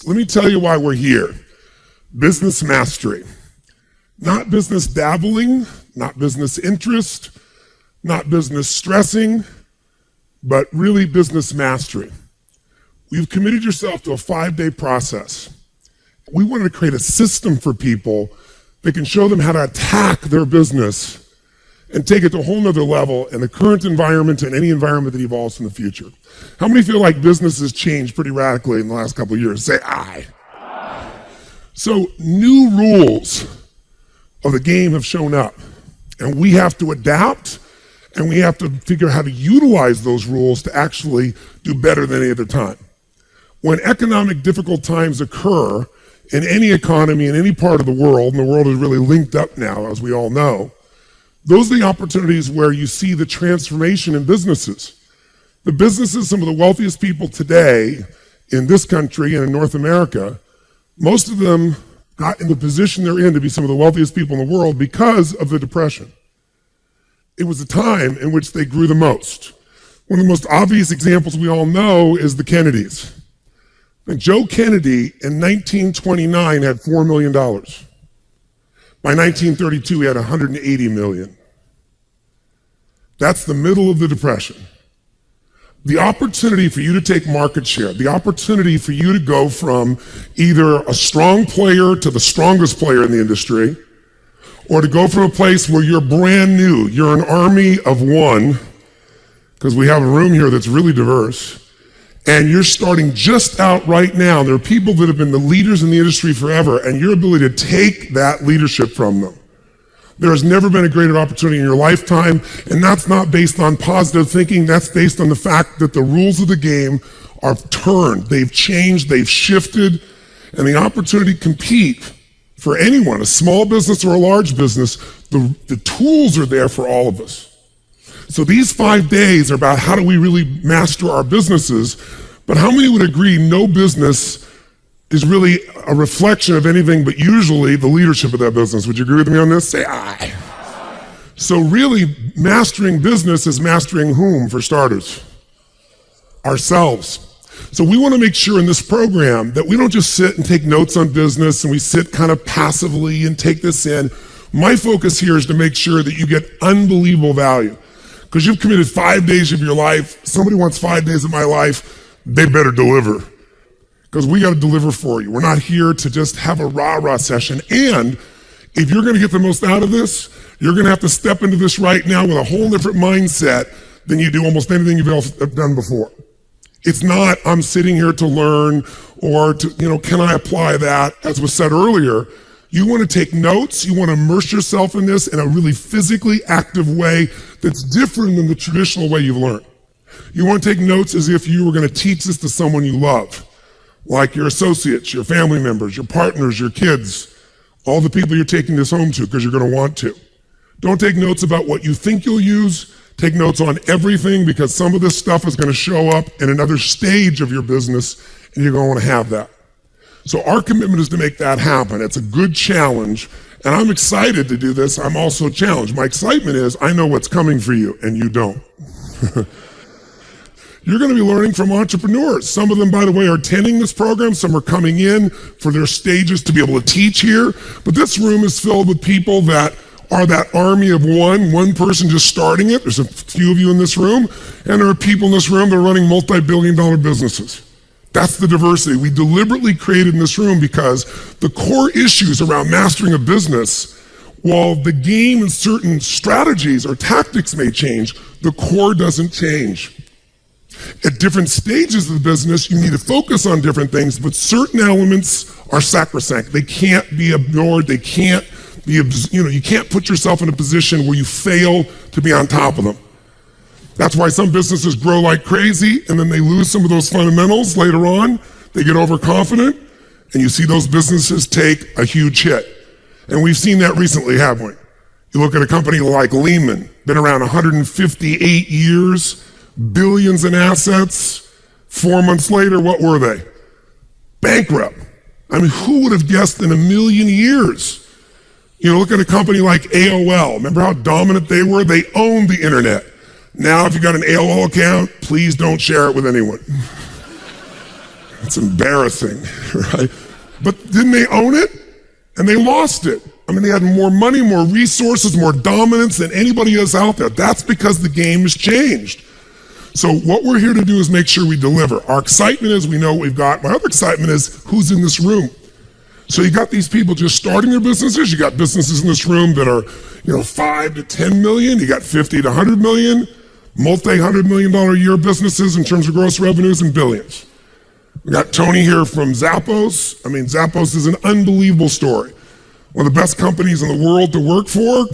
Let me tell you why we're here. Business mastery. Not business dabbling, not business interest, not business stressing, but really business mastery. You've committed yourself to a 5-day process. We wanted to create a system for people that can show them how to attack their business and take it to a whole nother level in the current environment and any environment that evolves in the future. How many feel like business has changed pretty radically in the last couple of years? Say aye. So new rules of the game have shown up, and we have to adapt, and we have to figure out how to utilize those rules to actually do better than any other time. When economic difficult times occur in any economy in any part of the world, and the world is really linked up now, as we all know, those are the opportunities where you see the transformation in businesses. The businesses, some of the wealthiest people today in this country and in North America, most of them got in the position they're in to be some of the wealthiest people in the world because of the Depression. It was a time in which they grew the most. One of the most obvious examples we all know is the Kennedys. And Joe Kennedy in 1929 had $4 million. By 1932, he had 180 million. That's the middle of the Depression. The opportunity for you to take market share, the opportunity for you to go from either a strong player to the strongest player in the industry, or to go from a place where you're brand new, you're an army of one, because we have a room here that's really diverse, and you're starting just out right now. There are people that have been the leaders in the industry forever, and your ability to take that leadership from them. There has never been a greater opportunity in your lifetime, and that's not based on positive thinking. That's based on the fact that the rules of the game are turned. They've changed, they've shifted, and the opportunity to compete for anyone, a small business or a large business, the tools are there for all of us. So these 5 days are about how do we really master our businesses, but how many would agree no business is really a reflection of anything but usually the leadership of that business? Would you agree with me on this? Say aye. So really, mastering business is mastering whom, for starters? Ourselves. So we want to make sure in this program that we don't just sit and take notes on business and we sit kind of passively and take this in. My focus here is to make sure that you get unbelievable value. Because you've committed 5 days of your life. Somebody wants 5 days of my life, they better deliver. Because we got to deliver for you. We're not here to just have a rah-rah session. And if you're going to get the most out of this, you're going to have to step into this right now with a whole different mindset than you do almost anything you've ever done before. It's not, I'm sitting here to learn or to, can I apply that? As was said earlier, you want to take notes. You want to immerse yourself in this in a really physically active way that's different than the traditional way you've learned. You want to take notes as if you were going to teach this to someone you love, like your associates, your family members, your partners, your kids, all the people you're taking this home to because you're going to want to. Don't take notes about what you think you'll use. Take notes on everything because some of this stuff is going to show up in another stage of your business and you're going to want to have that. So our commitment is to make that happen. It's a good challenge, and I'm excited to do this. I'm also challenged. My excitement is I know what's coming for you, and you don't. You're going to be learning from entrepreneurs. Some of them, by the way, are attending this program. Some are coming in for their stages to be able to teach here. But this room is filled with people that are that army of one person just starting it. There's a few of you in this room, and there are people in this room that are running multi-billion-dollar businesses. That's the diversity we deliberately created in this room because the core issues around mastering a business, while the game and certain strategies or tactics may change, the core doesn't change. At different stages of the business, you need to focus on different things, but certain elements are sacrosanct. They can't be ignored. They can't be, you can't put yourself in a position where you fail to be on top of them. That's why some businesses grow like crazy and then they lose some of those fundamentals later on. They get overconfident and you see those businesses take a huge hit. And we've seen that recently, haven't we? You look at a company like Lehman, been around 158 years, billions in assets. 4 months later, what were they? Bankrupt. I mean, who would have guessed in a million years? Look at a company like AOL. Remember how dominant they were? They owned the internet. Now, if you got an AOL account, please don't share it with anyone. It's embarrassing, right? But didn't they own it? And they lost it. I mean, they had more money, more resources, more dominance than anybody else out there. That's because the game has changed. So what we're here to do is make sure we deliver. Our excitement is we know what we've got. My other excitement is who's in this room. So you got these people just starting their businesses. You got businesses in this room that are, 5 to 10 million. You got 50 to 100 million, multi-$100 million a year businesses in terms of gross revenues and billions. We got Tony here from Zappos. I mean, Zappos is an unbelievable story. One of the best companies in the world to work for.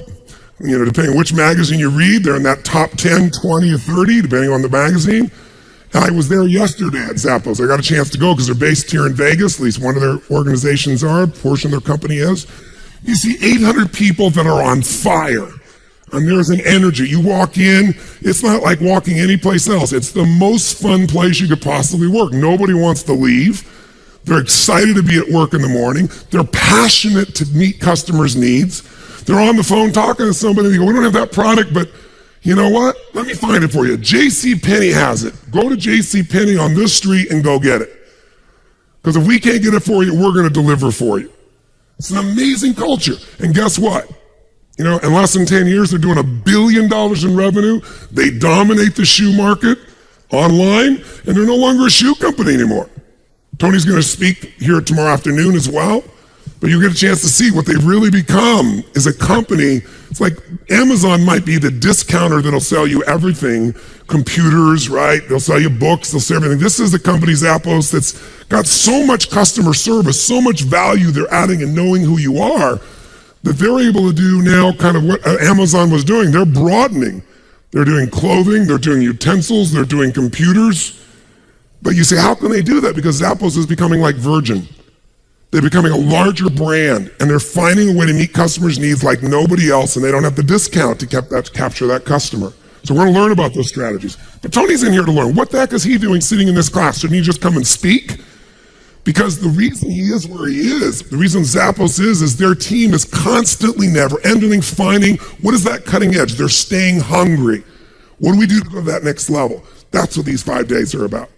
Depending on which magazine you read, they're in that top 10, 20, or 30, depending on the magazine. And I was there yesterday at Zappos. I got a chance to go because they're based here in Vegas. At least one of their organizations are, a portion of their company is. You see 800 people that are on fire. And there's an energy. You walk in, it's not like walking anyplace else. It's the most fun place you could possibly work. Nobody wants to leave. They're excited to be at work in the morning. They're passionate to meet customers' needs. They're on the phone talking to somebody. They go, we don't have that product, but you know what? Let me find it for you. JCPenney has it. Go to JCPenney on this street and go get it. Because if we can't get it for you, we're going to deliver for you. It's an amazing culture. And guess what? In less than 10 years, they're doing $1 billion in revenue. They dominate the shoe market online, and they're no longer a shoe company anymore. Tony's going to speak here tomorrow afternoon as well, but you'll get a chance to see what they've really become is a company. It's like Amazon might be the discounter that'll sell you everything, computers, right? They'll sell you books, they'll sell everything. This is the company, Zappos, that's got so much customer service, so much value they're adding and knowing who you are, that they're able to do now kind of what Amazon was doing. They're broadening. They're doing clothing, they're doing utensils, they're doing computers. But you say, how can they do that? Because Zappos is becoming like Virgin. They're becoming a larger brand, and they're finding a way to meet customers' needs like nobody else, and they don't have the discount to capture that customer. So we're going to learn about those strategies. But Tony's in here to learn. What the heck is he doing sitting in this class? Shouldn't he just come and speak? Because the reason he is where he is, the reason Zappos is their team is constantly, never-ending, finding what is that cutting edge. They're staying hungry. What do we do to go to that next level? That's what these 5 days are about.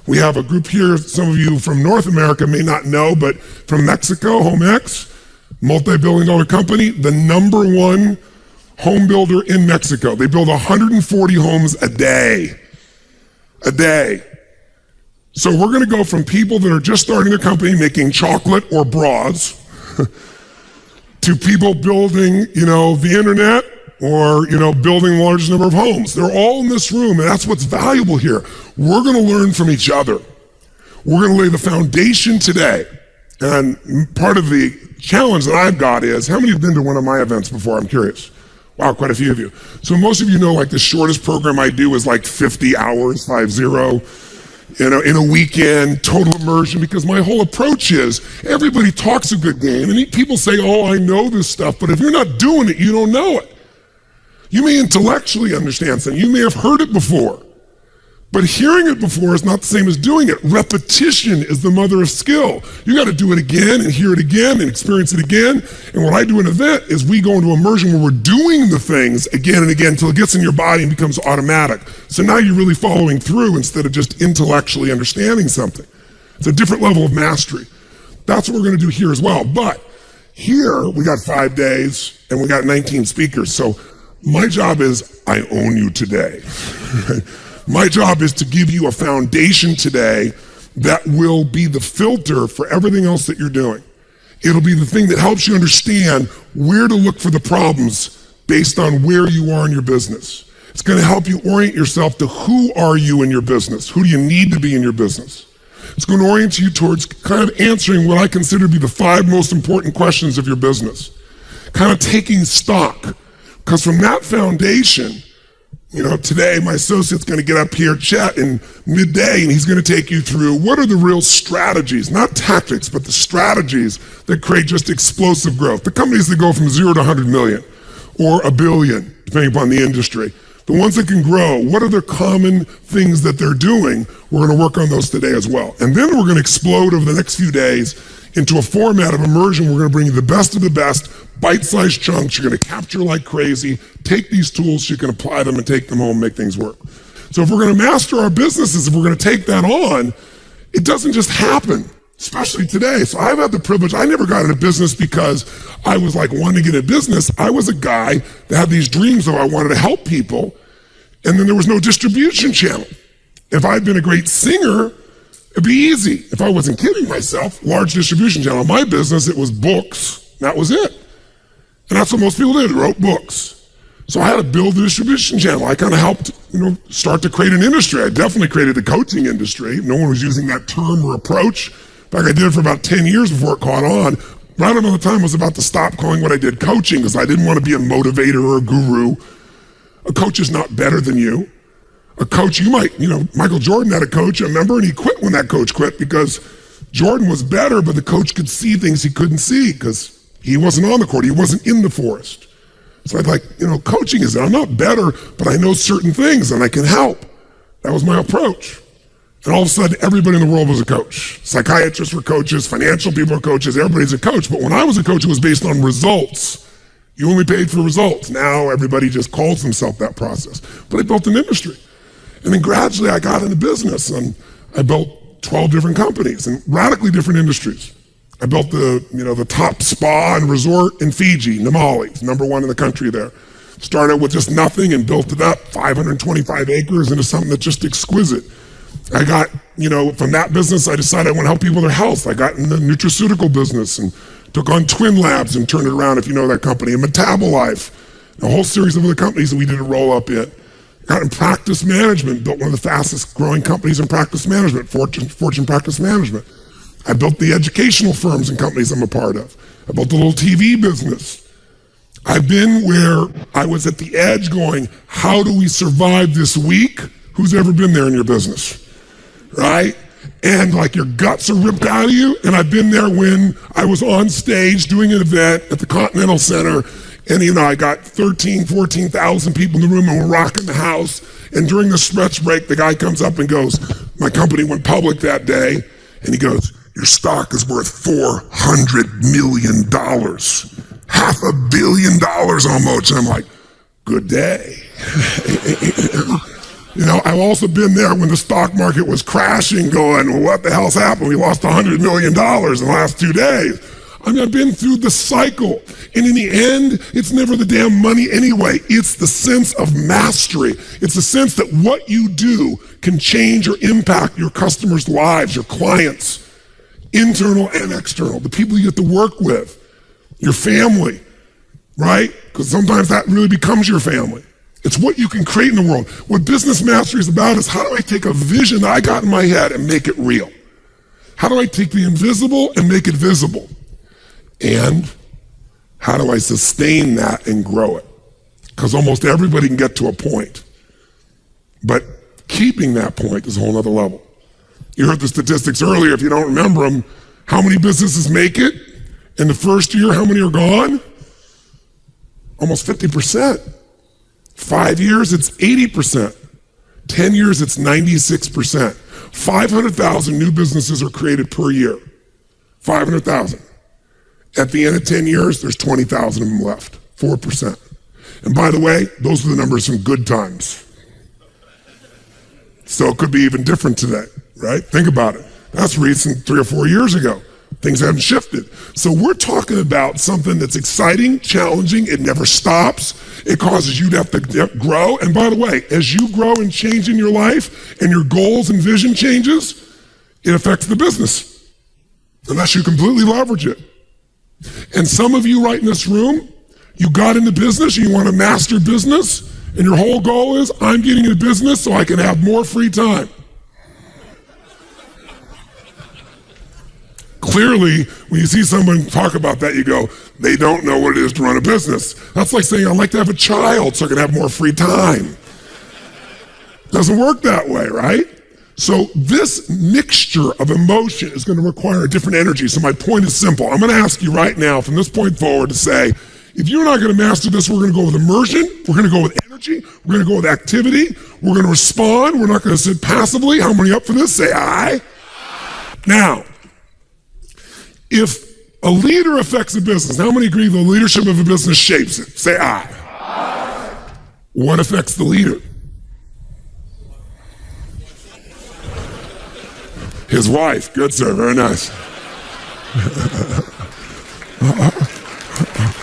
We have a group here, some of you from North America may not know, but from Mexico, HomeX, multi-billion-dollar company, the #1 home builder in Mexico. They build 140 homes a day. A day. So we're going to go from people that are just starting their company making chocolate or bras to people building, the internet or, building the largest number of homes. They're all in this room, and that's what's valuable here. We're going to learn from each other. We're going to lay the foundation today. And part of the challenge that I've got is, how many have been to one of my events before? I'm curious. Wow, quite a few of you. So most of you know, like the shortest program I do is like 50 hours, 50, in a weekend, total immersion, because my whole approach is everybody talks a good game, and people say, oh, I know this stuff, but if you're not doing it, you don't know it. You may intellectually understand something. You may have heard it before. But hearing it before is not the same as doing it. Repetition is the mother of skill. You got to do it again and hear it again and experience it again. And what I do in an event is we go into immersion where we're doing the things again and again until it gets in your body and becomes automatic. So now you're really following through instead of just intellectually understanding something. It's a different level of mastery. That's what we're going to do here as well. But here we got 5 days and we got 19 speakers. So my job is I own you today. My job is to give you a foundation today that will be the filter for everything else that you're doing. It'll be the thing that helps you understand where to look for the problems based on where you are in your business. It's going to help you orient yourself to who are you in your business? Who do you need to be in your business? It's going to orient you towards kind of answering what I consider to be the 5 most important questions of your business. Kind of taking stock. Because from that foundation, today my associate's going to get up here, Chet, in midday, and he's going to take you through what are the real strategies, not tactics, but the strategies that create just explosive growth. The companies that go from 0 to 100 million or $1 billion, depending upon the industry. The ones that can grow, what are the common things that they're doing? We're going to work on those today as well. And then we're going to explode over the next few days into a format of immersion. We're going to bring you the best of the best, bite-sized chunks. You're going to capture like crazy. Take these tools so you can apply them and take them home and make things work. So if we're going to master our businesses, if we're going to take that on, It doesn't just happen, especially today. So I've had the privilege. I never got into business because I was like wanting to get into business. I was a guy that had these dreams of I wanted to help people, and then there was no distribution channel. If I'd been a great singer, it'd be easy. If I wasn't kidding myself, large distribution channel. My business, it was books. That was it. And that's what most people did, wrote books. So I had to build the distribution channel. I kind of helped, start to create an industry. I definitely created the coaching industry. No one was using that term or approach. In fact, I did it for about 10 years before it caught on. Right about the time I was about to stop calling what I did coaching because I didn't want to be a motivator or a guru. A coach is not better than you. A coach, you might, Michael Jordan had a coach, I remember, and he quit when that coach quit because Jordan was better, but the coach could see things he couldn't see because he wasn't on the court. He wasn't in the forest. So I'd like, coaching is, I'm not better, but I know certain things and I can help. That was my approach. And all of a sudden, everybody in the world was a coach. Psychiatrists were coaches, financial people were coaches, everybody's a coach. But when I was a coach, it was based on results. You only paid for results. Now everybody just calls themselves that process. But I built an industry. And then gradually I got into business and I built 12 different companies in radically different industries. I built the top spa and resort in Fiji, Namale, #1 in the country there. Started with just nothing and built it up, 525 acres into something that's just exquisite. I got, from that business, I decided I want to help people with their health. I got in the nutraceutical business and took on Twin Labs and turned it around, if you know that company, and Metabolife, a whole series of other companies that we did a roll-up in. Got in practice management, built one of the fastest growing companies in practice management, Fortune Practice Management. I built the educational firms and companies I'm a part of. I built a little TV business. I've been where I was at the edge going, how do we survive this week? Who's ever been there in your business, right? And like your guts are ripped out of you. And I've been there when I was on stage doing an event at the Continental Center. And I got 14,000 people in the room and we're rocking the house. And during the stretch break, the guy comes up and goes, my company went public that day. And he goes, your stock is worth $400 million. $500 million almost. And I'm like, good day. I've also been there when the stock market was crashing going, well, what the hell's happened? We lost $100 million in the last 2 days. I've been through the cycle. And in the end, it's never the damn money anyway. It's the sense of mastery. It's the sense that what you do can change or impact your customers' lives, your clients, internal and external, the people you get to work with, your family, right? Because sometimes that really becomes your family. It's what you can create in the world. What business mastery is about is how do I take a vision that I got in my head and make it real? How do I take the invisible and make it visible? And how do I sustain that and grow it? Because almost everybody can get to a point. But keeping that point is a whole other level. You heard the statistics earlier, if you don't remember them, how many businesses make it? In the first year, how many are gone? Almost 50%. 5 years, it's 80%. 10 years, it's 96%. 500,000 new businesses are created per year. 500,000. At the end of 10 years, there's 20,000 of them left, 4%. And by the way, those are the numbers from good times. So it could be even different today, right? Think about it. That's recent, 3 or 4 years ago. Things haven't shifted. So we're talking about something that's exciting, challenging, it never stops. It causes you to have to grow. And by the way, as you grow and change in your life and your goals and vision changes, it affects the business, unless you completely leverage it. And some of you right in this room, you got into business, you want to master business, and your whole goal is, I'm getting into business so I can have more free time. Clearly, when you see someone talk about that, you go, they don't know what it is to run a business. That's like saying, I'd like to have a child so I can have more free time. Doesn't work that way, right? So this mixture of emotion is going to require a different energy. So my point is simple. I'm going to ask you right now, from this point forward, to say, if you're not going to master this, we're going to go with immersion, we're going to go with energy, we're going to go with activity, we're going to respond, we're not going to sit passively. How many up for this? Say aye. Now, if a leader affects a business, how many agree the leadership of a business shapes it? Say aye. Aye. What affects the leader? His wife. Good, sir. Very nice.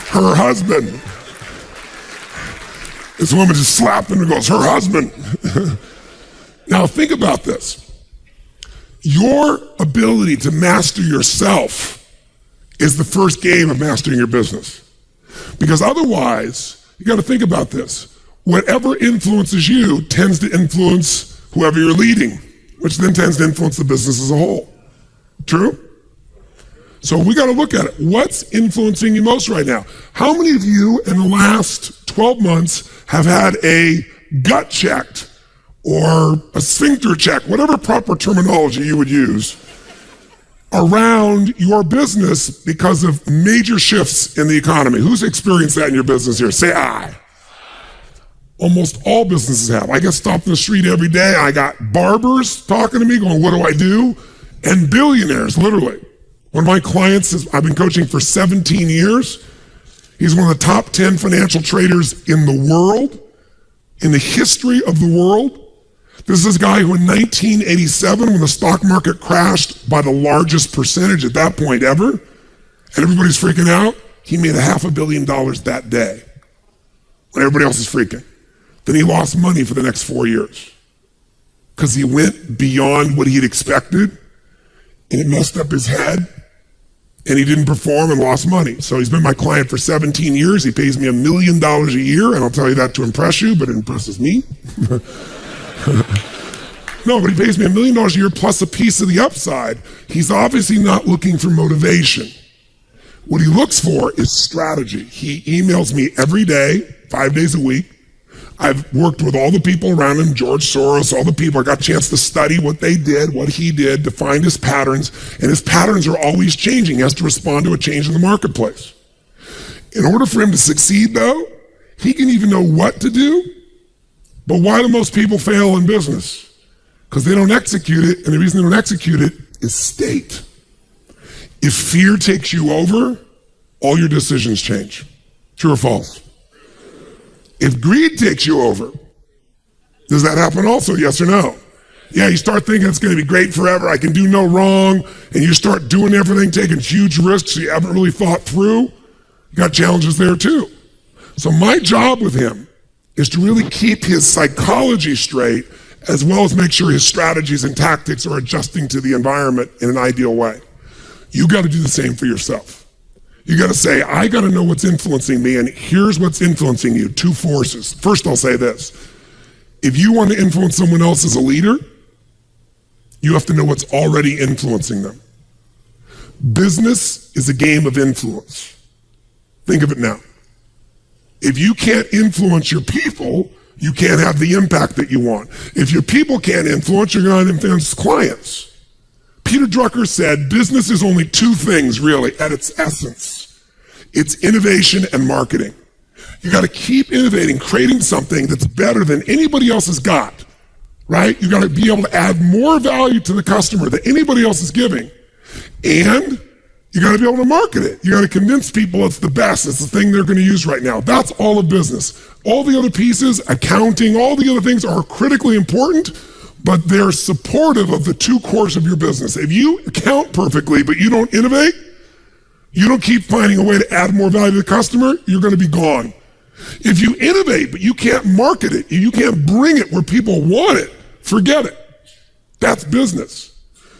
Her husband. This woman just slapped him and goes, her husband. Now think about this. Your ability to master yourself is the first game of mastering your business. Because otherwise, you got to think about this. Whatever influences you tends to influence whoever you're leading, which then tends to influence the business as a whole. True? So we got to look at it. What's influencing you most right now? How many of you in the last 12 months have had a gut checked or a sphincter check, whatever proper terminology you would use, around your business because of major shifts in the economy? Who's experienced that in your business here? Say aye. Almost all businesses have. I get stopped in the street every day. I got barbers talking to me going, what do I do? And billionaires, literally. One of my clients, I've been coaching for 17 years. He's one of the top 10 financial traders in the world, in the history of the world. This is a guy who in 1987, when the stock market crashed by the largest percentage at that point ever, and everybody's freaking out, he made $500 million that day when everybody else is freaking. Then he lost money for the next 4 years because he went beyond what he'd expected and it messed up his head and he didn't perform and lost money. So he's been my client for 17 years. He pays me $1 million a year, and I'll tell you that to impress you, but it impresses me. No, but he pays me $1 million a year plus a piece of the upside. He's obviously not looking for motivation. What he looks for is strategy. He emails me every day, 5 days a week. I've worked with all the people around him, George Soros, all the people. I got a chance to study what they did, what he did, to find his patterns. And his patterns are always changing. He has to respond to a change in the marketplace. In order for him to succeed, though, he can even know what to do. But why do most people fail in business? Because they don't execute it. And the reason they don't execute it is state. If fear takes you over, all your decisions change. True or false? If greed takes you over, does that happen also? Yes or no? Yeah, you start thinking it's going to be great forever. I can do no wrong. And you start doing everything, taking huge risks you haven't really thought through. You got challenges there too. So my job with him is to really keep his psychology straight, as well as make sure his strategies and tactics are adjusting to the environment in an ideal way. You got to do the same for yourself. You got to say, I got to know what's influencing me, and here's what's influencing you. Two forces. First, I'll say this. If you want to influence someone else as a leader, you have to know what's already influencing them. Business is a game of influence. Think of it now. If you can't influence your people, you can't have the impact that you want. If your people can't influence, you're going to influence clients. Peter Drucker said, business is only two things, really, at its essence. It's innovation and marketing. You got to keep innovating, creating something that's better than anybody else has got, right? You got to be able to add more value to the customer than anybody else is giving. And you got to be able to market it. You got to convince people it's the best. It's the thing they're going to use right now. That's all of business. All the other pieces, accounting, all the other things are critically important, but they're supportive of the two cores of your business. If you account perfectly, but you don't innovate, you don't keep finding a way to add more value to the customer, you're going to be gone. If you innovate, but you can't market it, you can't bring it where people want it, forget it. That's business.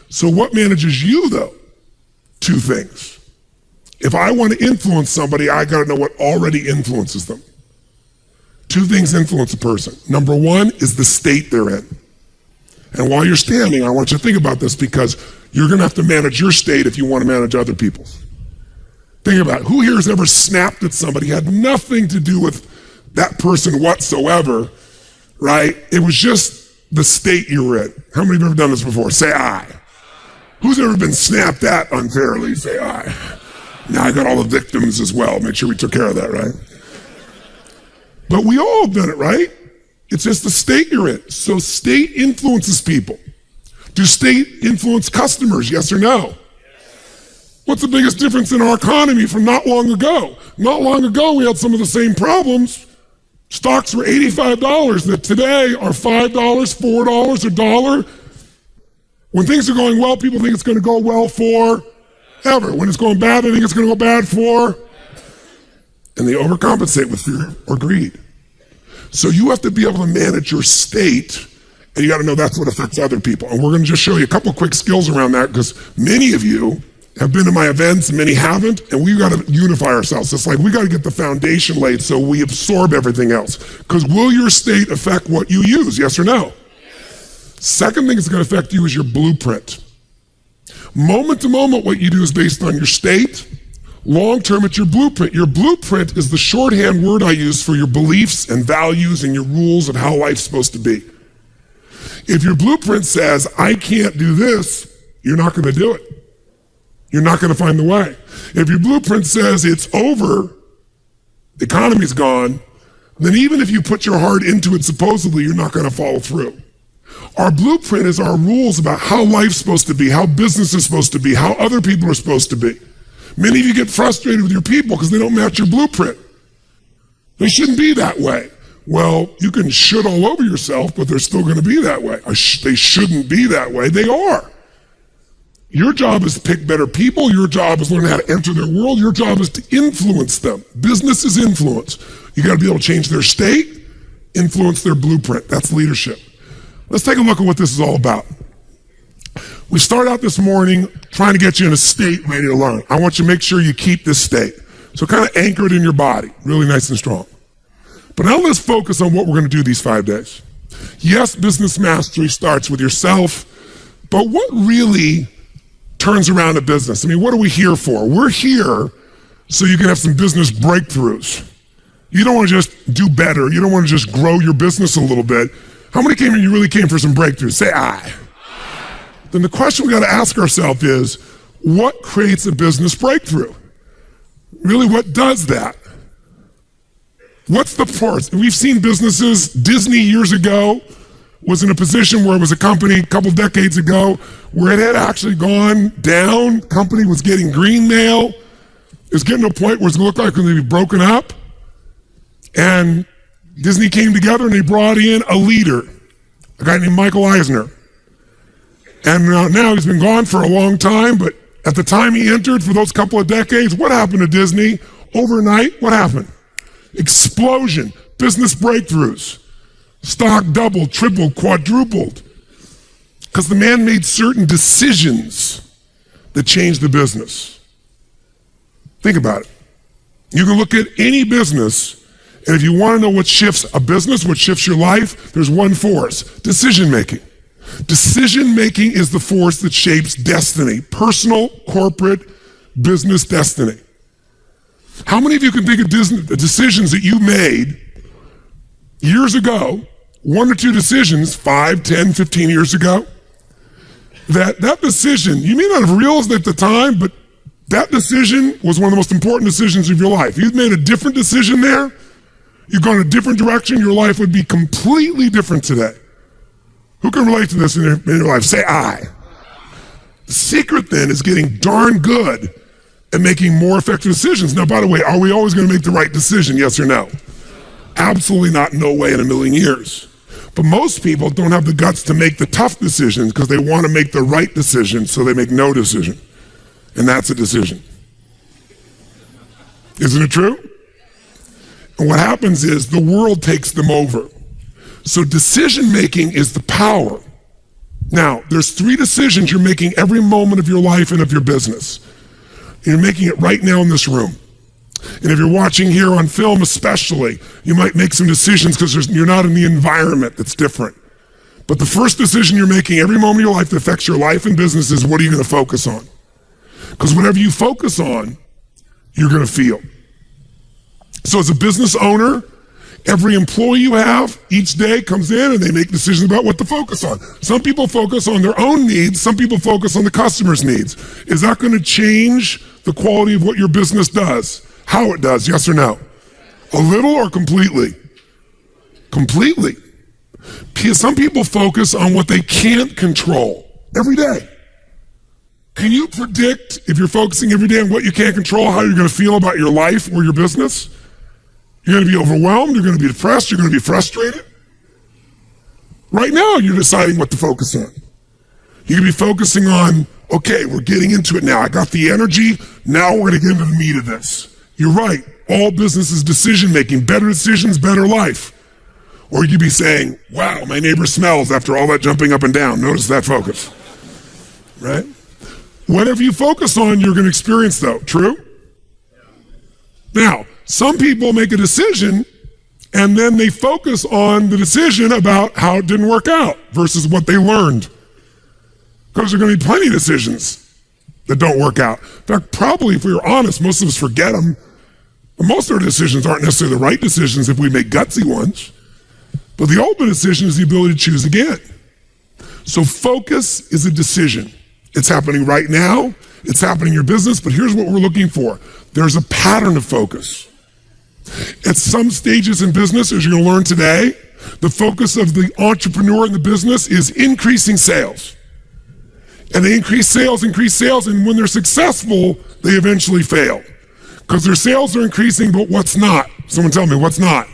So what manages you, though? Two things. If I want to influence somebody, I got to know what already influences them. Two things influence a person. Number one is the state they're in. And while you're standing, I want you to think about this, because you're going to have to manage your state if you want to manage other people's. Think about it. Who here has ever snapped at somebody, had nothing to do with that person whatsoever, right? It was just the state you were in. How many have ever done this before? Say aye. Who's ever been snapped at unfairly? Say aye. Now I got all the victims as well. Make sure we took care of that, right? But we all have done it, right? It's just the state you're in. So state influences people. Do state influence customers, yes or no? Yes. What's the biggest difference in our economy from not long ago? Not long ago, we had some of the same problems. Stocks were $85 that today are $5, $4, $1. When things are going well, people think it's going to go well forever. When it's going bad, they think it's going to go bad and they overcompensate with fear or greed. So you have to be able to manage your state, and you got to know that's what affects other people. And we're going to just show you a couple of quick skills around that, because many of you have been to my events, many haven't, and we've got to unify ourselves. It's like we got to get the foundation laid so we absorb everything else. Because will your state affect what you use, yes or no? Second thing that's going to affect you is your blueprint. Moment to moment, what you do is based on your state. Long term, it's your blueprint. Your blueprint is the shorthand word I use for your beliefs and values and your rules of how life's supposed to be. If your blueprint says, I can't do this, you're not going to do it. You're not going to find the way. If your blueprint says it's over, the economy's gone, then even if you put your heart into it, supposedly, you're not going to follow through. Our blueprint is our rules about how life's supposed to be, how business is supposed to be, how other people are supposed to be. Many of you get frustrated with your people because they don't match your blueprint. They shouldn't be that way. Well, you can should all over yourself, but they're still going to be that way. They shouldn't be that way. They are. Your job is to pick better people. Your job is to learn how to enter their world. Your job is to influence them. Business is influence. You got to be able to change their state, influence their blueprint. That's leadership. Let's take a look at what this is all about. We start out this morning trying to get you in a state ready to learn. I want you to make sure you keep this state. So kind of anchor it in your body, really nice and strong. But now let's focus on what we're going to do these 5 days. Yes, business mastery starts with yourself, but what really turns around a business? I mean, what are we here for? We're here so you can have some business breakthroughs. You don't want to just do better. You don't want to just grow your business a little bit. How many came here you really came for some breakthroughs? Say aye. Then the question we got to ask ourselves is, what creates a business breakthrough? Really, what does that? What's the force? We've seen businesses. Disney years ago was in a position where it was a company a couple decades ago where it had actually gone down. Company was getting green mail. It was getting to a point where it's going to look like it was going to be broken up. And Disney came together and they brought in a leader, a guy named Michael Eisner. And now he's been gone for a long time, but at the time he entered for those couple of decades, what happened to Disney? Overnight, what happened? Explosion, business breakthroughs. Stock doubled, tripled, quadrupled. Because the man made certain decisions that changed the business. Think about it. You can look at any business, and if you want to know what shifts a business, what shifts your life, there's one force: decision making. Decision making is the force that shapes destiny, personal, corporate, business destiny. How many of you can think of decisions that you made years ago, 1 or 2 decisions, 5, 10, 15 years ago, that decision, you may not have realized it at the time, but that decision was one of the most important decisions of your life. If you'd made a different decision there, you've gone a different direction, your life would be completely different today. Who can relate to this in your life? Say aye. The secret then is getting darn good at making more effective decisions. Now, by the way, are we always going to make the right decision? Yes or no? Absolutely not. No way in a million years. But most people don't have the guts to make the tough decisions because they want to make the right decision, so they make no decision. And that's a decision. Isn't it true? And what happens is the world takes them over. So decision making is the power. Now, there's 3 decisions you're making every moment of your life and of your business. You're making it right now in this room. And if you're watching here on film especially, you might make some decisions because you're not in the environment that's different. But the first decision you're making every moment of your life that affects your life and business is, what are you going to focus on? Because whatever you focus on, you're going to feel. So as a business owner, every employee you have each day comes in and they make decisions about what to focus on. Some people focus on their own needs. Some people focus on the customer's needs. Is that going to change the quality of what your business does? How it does, yes or no? A little or completely? Completely. Some people focus on what they can't control every day. Can you predict, if you're focusing every day on what you can't control, how you're going to feel about your life or your business? You're going to be overwhelmed, you're going to be depressed, you're going to be frustrated. Right now, you're deciding what to focus on. You can be focusing on, okay, we're getting into it now. I got the energy. Now we're going to get into the meat of this. You're right. All business is decision making. Better decisions, better life. Or you could be saying, wow, my neighbor smells after all that jumping up and down. Notice that focus. Right? Whatever you focus on, you're going to experience though. True? Now, some people make a decision and then they focus on the decision about how it didn't work out versus what they learned. Because there are going to be plenty of decisions that don't work out. In fact, probably if we were honest, most of us forget them. But most of our decisions aren't necessarily the right decisions if we make gutsy ones. But the ultimate decision is the ability to choose again. So focus is a decision. It's happening right now. It's happening in your business. But here's what we're looking for. There's a pattern of focus. At some stages in business, as you're going to learn today, the focus of the entrepreneur in the business is increasing sales. And they increase sales, and when they're successful, they eventually fail. Because their sales are increasing, but what's not? Someone tell me, what's not?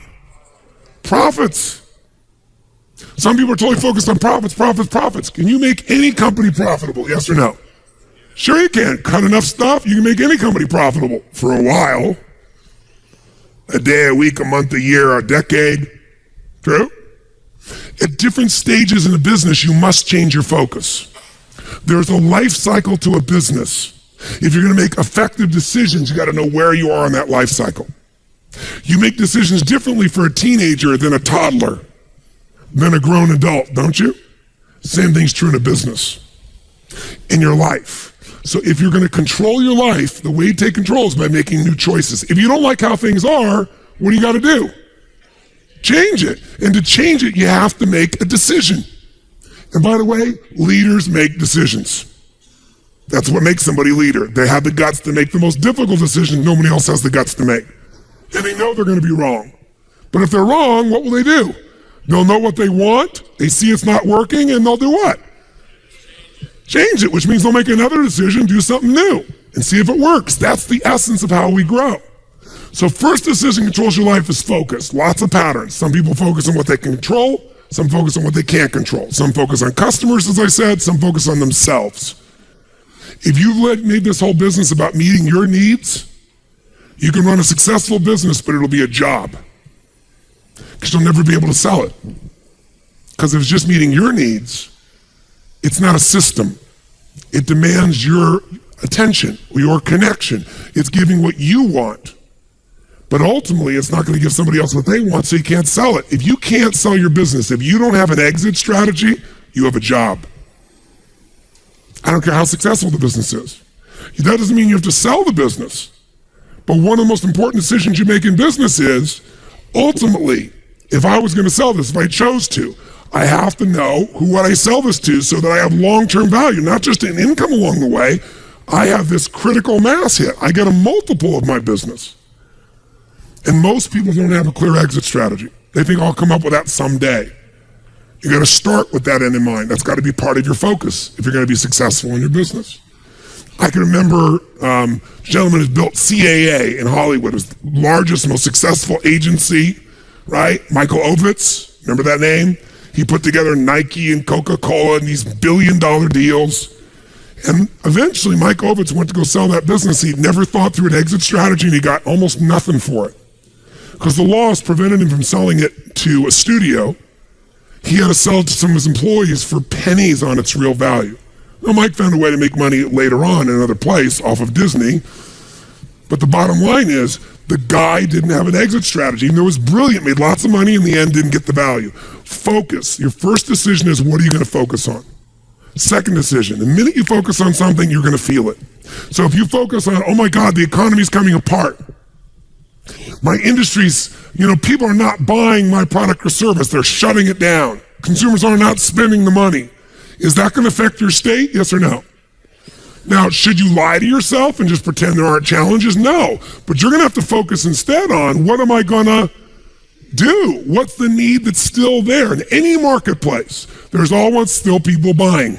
Profits. Some people are totally focused on profits. Can you make any company profitable? Yes or no? Sure you can. Cut enough stuff, you can make any company profitable for a while. A day, a week, a month, a year, a decade. True? At different stages in the business, you must change your focus. There's a life cycle to a business. If you're going to make effective decisions, you got to know where you are on that life cycle. You make decisions differently for a teenager than a toddler, than a grown adult, don't you? Same thing's true in a business, in your life. So if you're going to control your life, the way you take control is by making new choices. If you don't like how things are, what do you got to do? Change it. And to change it, you have to make a decision. And by the way, leaders make decisions. That's what makes somebody a leader. They have the guts to make the most difficult decisions nobody else has the guts to make. And they know they're going to be wrong. But if they're wrong, what will they do? They'll know what they want, they see it's not working, and they'll do what? Change it, which means they'll make another decision, do something new, and see if it works. That's the essence of how we grow. So first decision controls your life is focus. Lots of patterns. Some people focus on what they can control. Some focus on what they can't control. Some focus on customers, as I said. Some focus on themselves. If you've made this whole business about meeting your needs, you can run a successful business, but it'll be a job. Because you'll never be able to sell it. Because if it's just meeting your needs, it's not a system. It demands your attention, your connection. It's giving what you want. But ultimately, it's not going to give somebody else what they want, so you can't sell it. If you can't sell your business, if you don't have an exit strategy, you have a job. I don't care how successful the business is. That doesn't mean you have to sell the business. But one of the most important decisions you make in business is, ultimately, if I was going to sell this, if I chose to, I have to know what I sell this to so that I have long-term value, not just an income along the way. I have this critical mass hit. I get a multiple of my business. And most people don't have a clear exit strategy. They think I'll come up with that someday. You got to start with that end in mind. That's got to be part of your focus if you're going to be successful in your business. I can remember a gentleman who's built CAA in Hollywood. It was the largest, most successful agency, right? Michael Ovitz, remember that name? He put together Nike and Coca-Cola and these billion-dollar deals. And eventually, Mike Ovitz went to go sell that business. He'd never thought through an exit strategy, and he got almost nothing for it. Because the laws prevented him from selling it to a studio. He had to sell it to some of his employees for pennies on its real value. Now, Mike found a way to make money later on in another place off of Disney. But the bottom line is, the guy didn't have an exit strategy. And it was brilliant, made lots of money, in the end didn't get the value. Focus. Your first decision is, what are you going to focus on? Second decision, the minute you focus on something, you're going to feel it. So if you focus on, oh my God, the economy's coming apart. My industry's, people are not buying my product or service. They're shutting it down. Consumers are not spending the money. Is that going to affect your state? Yes or no? Now, should you lie to yourself and just pretend there aren't challenges? No. But you're going to have to focus instead on, what am I going to do? What's the need that's still there? In any marketplace, there's always still people buying.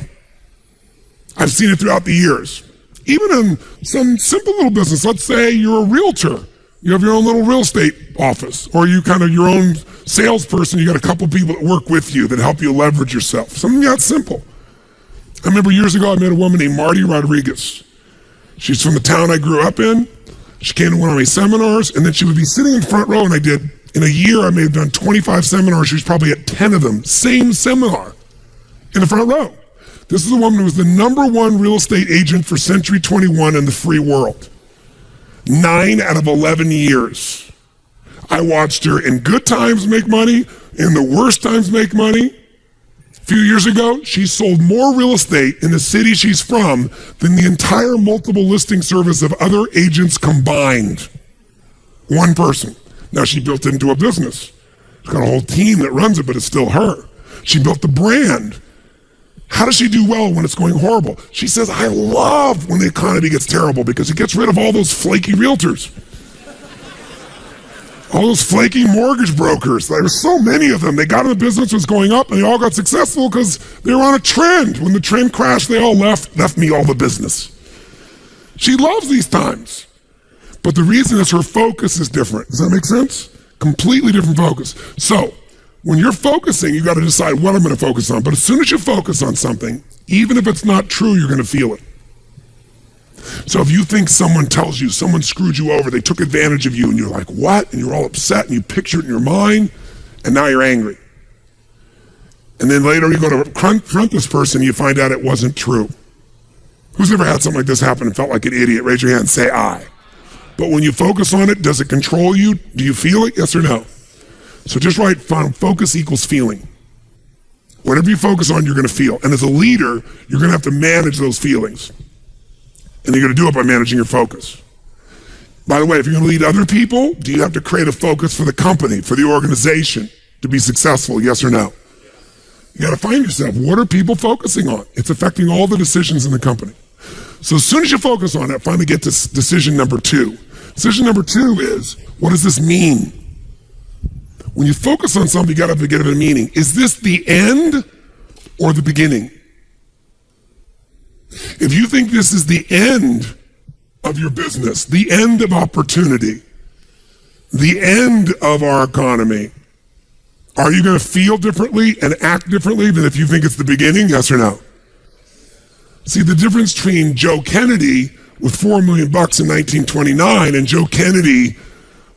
I've seen it throughout the years. Even in some simple little business, let's say you're a realtor. You have your own little real estate office, or you kind of your own salesperson. You got a couple people that work with you that help you leverage yourself. Something that simple. I remember years ago I met a woman named Marty Rodriguez. She's from the town I grew up in. She came to one of my seminars, and then she would be sitting in the front row, and in a year, I may have done 25 seminars. She was probably at 10 of them, same seminar, in the front row. This is a woman who was the #1 real estate agent for Century 21 in the free world. 9 out of 11 years. I watched her in good times make money, in the worst times make money. A few years ago, she sold more real estate in the city she's from than the entire multiple listing service of other agents combined. One person. Now she built it into a business. She's got a whole team that runs it, but it's still her. She built the brand. How does she do well when it's going horrible? She says, I love when the economy gets terrible because it gets rid of all those flaky realtors. All those flaky mortgage brokers. There were so many of them. They got in the business, was going up, and they all got successful because they were on a trend. When the trend crashed, they all left me all the business. She loves these times. But the reason is her focus is different. Does that make sense? Completely different focus. So, when you're focusing, you got to decide what I'm going to focus on. But as soon as you focus on something, even if it's not true, you're going to feel it. So if you think someone tells you, someone screwed you over, they took advantage of you, and you're like, what? And you're all upset, and you picture it in your mind, and now you're angry. And then later you go to confront this person, and you find out it wasn't true. Who's ever had something like this happen and felt like an idiot? Raise your hand and say, I. But when you focus on it, does it control you? Do you feel it? Yes or no? So just write, focus equals feeling. Whatever you focus on, you're going to feel. And as a leader, you're going to have to manage those feelings. And you're going to do it by managing your focus. By the way, if you're going to lead other people, do you have to create a focus for the company, for the organization to be successful? Yes or no? You got to find yourself. What are people focusing on? It's affecting all the decisions in the company. So as soon as you focus on it, finally get to decision number 2. Decision number 2 is, what does this mean? When you focus on something, you got to give it a meaning. Is this the end or the beginning? If you think this is the end of your business, the end of opportunity, the end of our economy, are you going to feel differently and act differently than if you think it's the beginning? Yes or no? See, the difference between Joe Kennedy with $4 million in 1929 and Joe Kennedy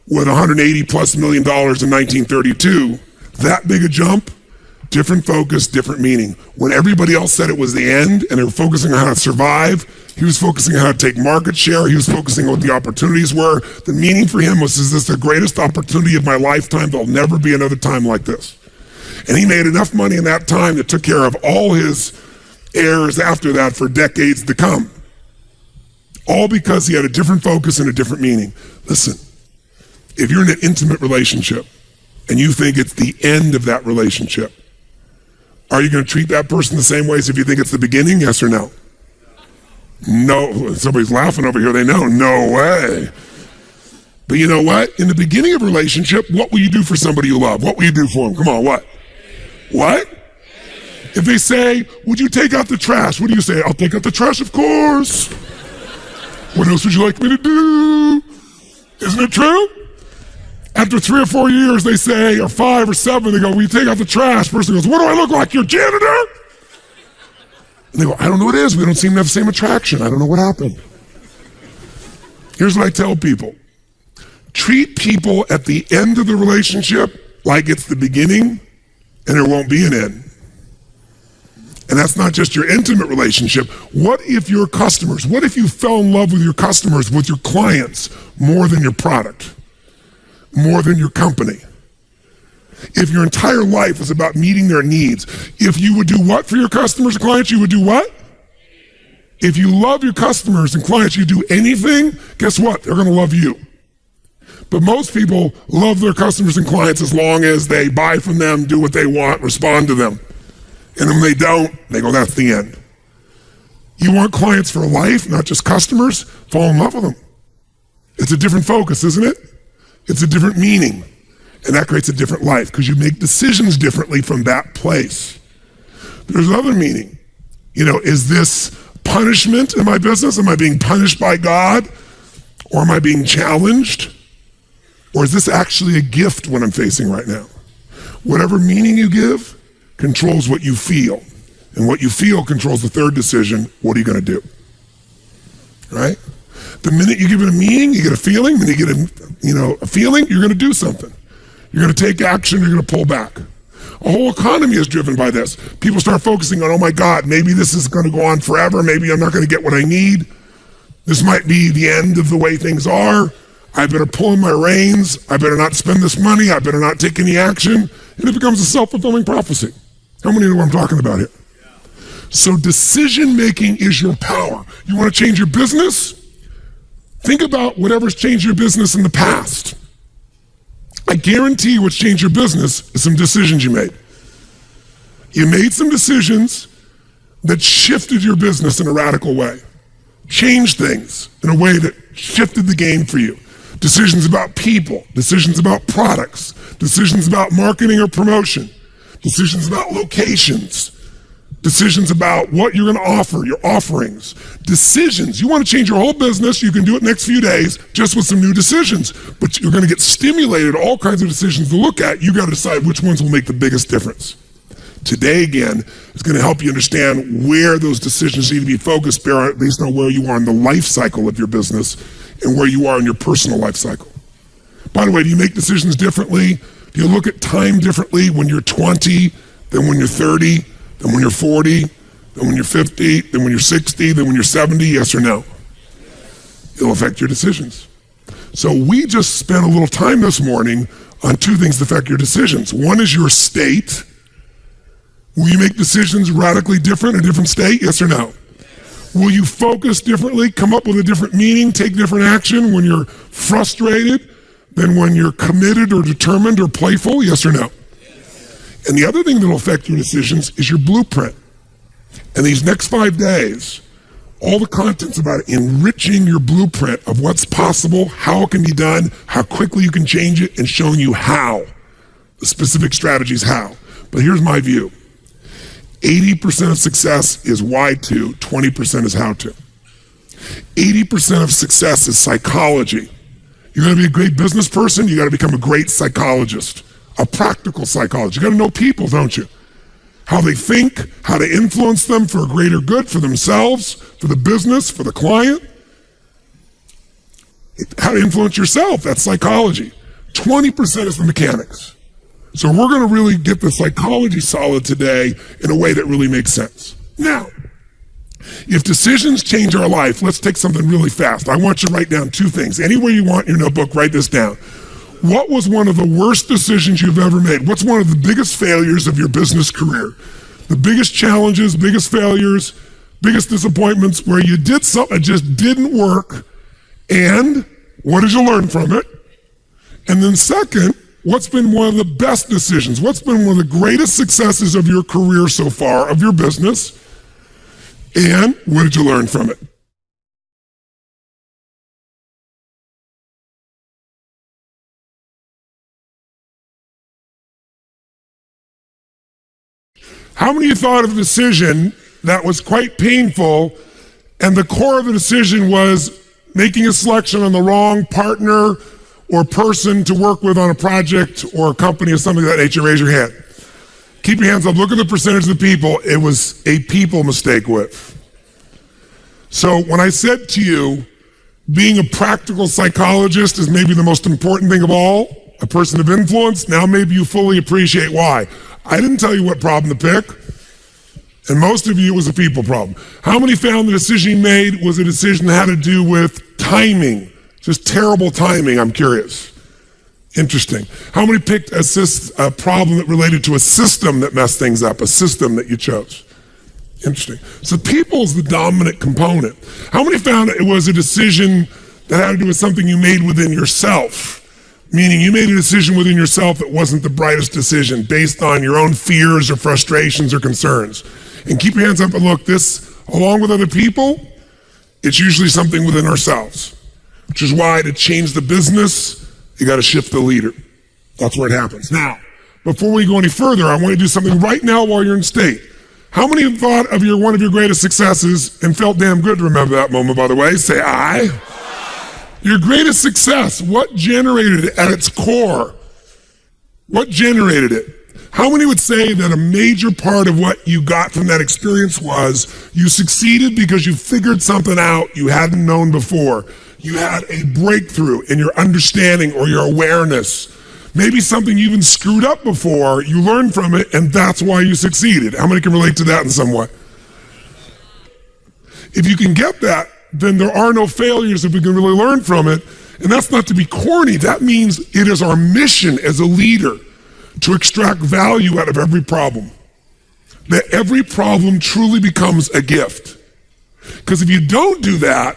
with $180+ million in 1932, that big a jump, different focus, different meaning. When everybody else said it was the end and they were focusing on how to survive, he was focusing on how to take market share. He was focusing on what the opportunities were. The meaning for him was, is this the greatest opportunity of my lifetime? There'll never be another time like this. And he made enough money in that time that took care of all his heirs after that for decades to come. All because he had a different focus and a different meaning. Listen, if you're in an intimate relationship and you think it's the end of that relationship, are you going to treat that person the same way as if you think it's the beginning? Yes or no? No. Somebody's laughing over here. They know. No way. But you know what? In the beginning of a relationship, what will you do for somebody you love? What will you do for them? Come on, what? What? If they say, would you take out the trash? What do you say? I'll take out the trash, of course. What else would you like me to do? Isn't it true? After 3 or 4 years, they say, or 5 or 7, they go, will you take out the trash? Person goes, what do I look like, your janitor? And they go, I don't know what it is. We don't seem to have the same attraction. I don't know what happened. Here's what I tell people. Treat people at the end of the relationship like it's the beginning, and there won't be an end. And that's not just your intimate relationship. What if your customers, what if you fell in love with your customers, with your clients, more than your product, more than your company? If your entire life is about meeting their needs, if you would do what for your customers and clients, you would do what? If you love your customers and clients, you do anything, guess what? They're going to love you. But most people love their customers and clients as long as they buy from them, do what they want, respond to them. And when they don't, they go, that's the end. You want clients for life, not just customers? Fall in love with them. It's a different focus, isn't it? It's a different meaning. And that creates a different life because you make decisions differently from that place. There's another meaning. You know, is this punishment in my business? Am I being punished by God? Or am I being challenged? Or is this actually a gift what I'm facing right now? Whatever meaning you give controls what you feel. And what you feel controls the third decision. What are you going to do? Right? The minute you give it a meaning, you get a feeling. When you get a feeling, you're going to do something. You're going to take action. You're going to pull back. A whole economy is driven by this. People start focusing on, oh my God, maybe this is going to go on forever. Maybe I'm not going to get what I need. This might be the end of the way things are. I better pull in my reins. I better not spend this money. I better not take any action. And it becomes a self-fulfilling prophecy. How many know what I'm talking about here? So decision-making is your power. You want to change your business? Think about whatever's changed your business in the past. I guarantee what's changed your business is some decisions you made. You made some decisions that shifted your business in a radical way. Changed things in a way that shifted the game for you. Decisions about people, decisions about products, decisions about marketing or promotion, decisions about locations, decisions about what you're going to offer, your offerings, decisions. You want to change your whole business, you can do it next few days just with some new decisions, but you're going to get stimulated, all kinds of decisions to look at. You got to decide which ones will make the biggest difference. Today, again, is going to help you understand where those decisions need to be focused based on where you are in the life cycle of your business and where you are in your personal life cycle. By the way, do you make decisions differently? Do you look at time differently when you're 20 than when you're 30, than when you're 40, than when you're 50, than when you're 60, than when you're 70? Yes or no? It'll affect your decisions. So we just spent a little time this morning on two things that affect your decisions. One is your state. Will you make decisions radically different in a different state? Yes or no? Will you focus differently, come up with a different meaning, take different action when you're frustrated than when you're committed or determined or playful? Yes or no? And the other thing that will affect your decisions is your blueprint. And these next 5 days, all the content's about enriching your blueprint of what's possible, how it can be done, how quickly you can change it, and showing you how, the specific strategies how. But here's my view. 80% of success is why to, 20% is how to. 80% of success is psychology. You're going to be a great business person, you got to become a great psychologist, a practical psychologist. You got to know people, don't you? How they think, how to influence them for a greater good, for themselves, for the business, for the client. How to influence yourself, that's psychology. 20% is the mechanics. So we're going to really get the psychology solid today in a way that really makes sense. Now, if decisions change our life, let's take something really fast. I want you to write down two things. Anywhere you want in your notebook, write this down. What was one of the worst decisions you've ever made? What's one of the biggest failures of your business career? The biggest challenges, biggest failures, biggest disappointments where you did something that just didn't work, and what did you learn from it? And then second, what's been one of the best decisions? What's been one of the greatest successes of your career so far, of your business? And what did you learn from it? How many of you thought of a decision that was quite painful, and the core of the decision was making a selection on the wrong partner or person to work with on a project or a company or something of that nature? Raise your hand. Keep your hands up. Look at the percentage of the people it was a people mistake with. So when I said to you, being a practical psychologist is maybe the most important thing of all, a person of influence, now maybe you fully appreciate why. I didn't tell you what problem to pick, and most of you it was a people problem. How many found the decision you made was a decision that had to do with timing? Just terrible timing, I'm curious. Interesting. How many picked a problem that related to a system that messed things up, a system that you chose? Interesting. So people is the dominant component. How many found it was a decision that had to do with something you made within yourself? Meaning you made a decision within yourself that wasn't the brightest decision based on your own fears or frustrations or concerns. And keep your hands up and look, this, along with other people, it's usually something within ourselves. Which is why to change the business, you got to shift the leader. That's where it happens. Now, before we go any further, I want to do something right now while you're in state. How many have thought of one of your greatest successes and felt damn good to remember that moment, by the way? Say aye. Your greatest success, what generated it at its core? What generated it? How many would say that a major part of what you got from that experience was you succeeded because you figured something out you hadn't known before? You had a breakthrough in your understanding or your awareness. Maybe something you even screwed up before, you learned from it, and that's why you succeeded. How many can relate to that in some way? If you can get that, then there are no failures if we can really learn from it. And that's not to be corny. That means it is our mission as a leader to extract value out of every problem. That every problem truly becomes a gift. Because if you don't do that,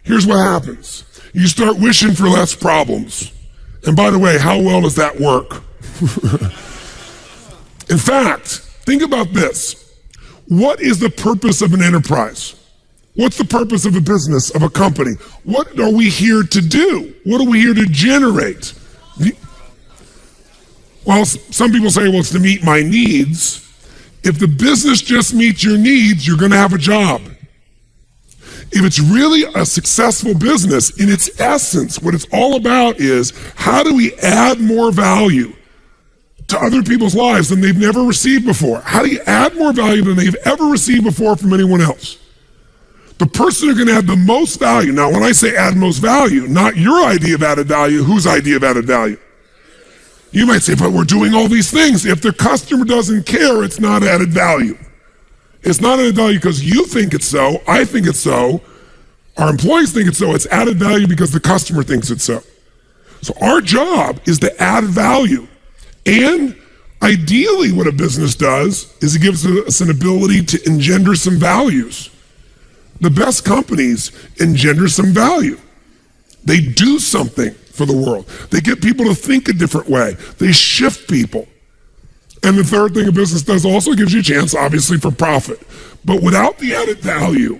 here's what happens. You start wishing for less problems. And by the way, how well does that work? In fact, think about this. What is the purpose of an enterprise? What's the purpose of a business, of a company? What are we here to do? What are we here to generate? Well, some people say, well, it's to meet my needs. If the business just meets your needs, you're going to have a job. If it's really a successful business, in its essence, what it's all about is how do we add more value to other people's lives than they've never received before? How do you add more value than they've ever received before from anyone else? The person who can add the most value, now when I say add most value, not your idea of added value, whose idea of added value? You might say, but we're doing all these things. If the customer doesn't care, it's not added value. It's not added value because you think it's so, I think it's so, our employees think it's so. It's added value because the customer thinks it's so. So our job is to add value. And ideally what a business does is it gives us an ability to engender some values. The best companies engender some value. They do something for the world. They get people to think a different way. They shift people. And the third thing a business does also gives you a chance, obviously, for profit. But without the added value,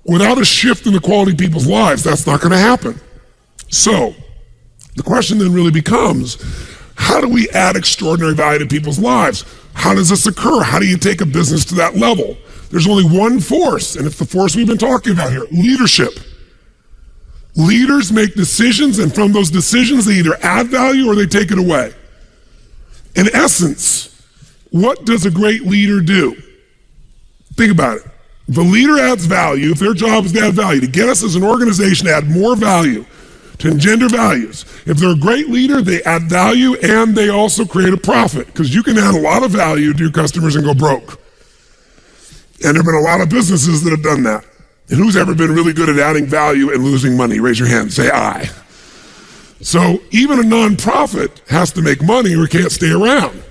without a shift in the quality of people's lives, that's not going to happen. So the question then really becomes, how do we add extraordinary value to people's lives? How does this occur? How do you take a business to that level? There's only one force, and it's the force we've been talking about here, leadership. Leaders make decisions, and from those decisions, they either add value or they take it away. In essence, what does a great leader do? Think about it. If a leader adds value, if their job is to add value, to get us as an organization to add more value, to engender values. If they're a great leader, they add value and they also create a profit, because you can add a lot of value to your customers and go broke. And there have been a lot of businesses that have done that. And who's ever been really good at adding value and losing money? Raise your hand, say I. So even a nonprofit has to make money or it can't stay around,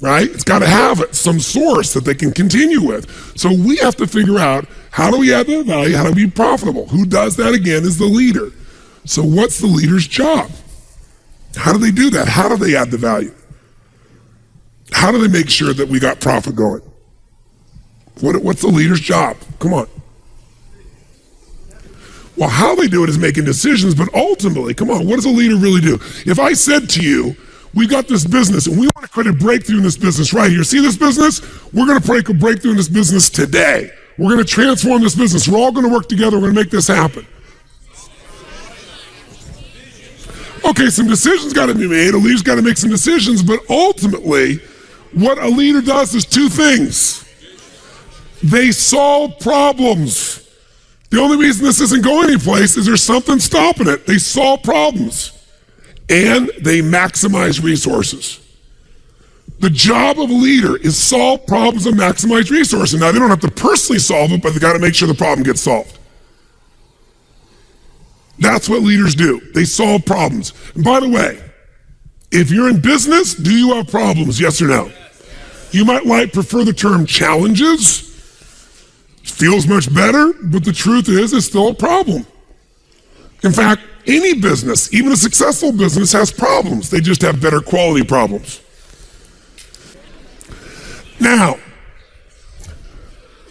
right? It's got to have some source that they can continue with. So we have to figure out, how do we add that value? How do we be profitable? Who does that again is the leader. So what's the leader's job? How do they do that? How do they add the value? How do they make sure that we got profit going? What's the leader's job? Come on. Well, how they do it is making decisions, but ultimately, come on, what does a leader really do? If I said to you, we got this business and we want to create a breakthrough in this business right here. See this business? We're going to break a breakthrough in this business today. We're going to transform this business. We're all going to work together. We're going to make this happen. Okay, some decisions got to be made. A leader's got to make some decisions, but ultimately, what a leader does is two things. They solve problems. The only reason this isn't going anyplace is there's something stopping it. They solve problems. And they maximize resources. The job of a leader is solve problems and maximize resources. Now, they don't have to personally solve it, but they got to make sure the problem gets solved. That's what leaders do. They solve problems. And by the way, if you're in business, do you have problems? Yes or no? You might prefer the term challenges. Feels much better, but the truth is it's still a problem. In fact, any business, even a successful business, has problems. They just have better quality problems. Now,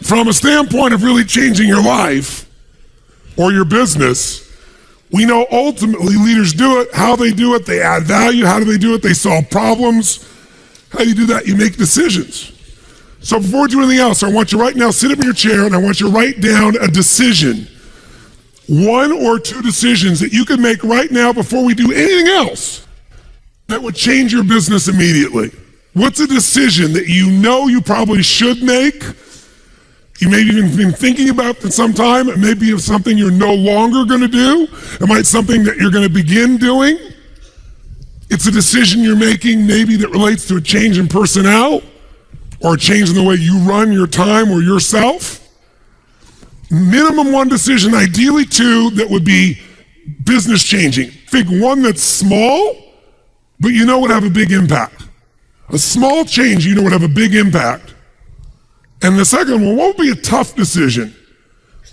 from a standpoint of really changing your life or your business, we know ultimately leaders do it. How they do it, they add value. How do they do it? They solve problems. How do you do that? You make decisions. So before we do anything else, I want you right now, sit up in your chair, and I want you to write down a decision. One or two decisions that you can make right now before we do anything else that would change your business immediately. What's a decision that you know you probably should make? You may have even been thinking about for some time. It may be something you're no longer going to do. It might be something that you're going to begin doing. It's a decision you're making maybe that relates to a change in personnel or a change in the way you run your time or yourself. Minimum one decision, ideally two, that would be business changing. Pick one that's small, but you know would have a big impact. A small change you know would have a big impact. And the second one won't be a tough decision,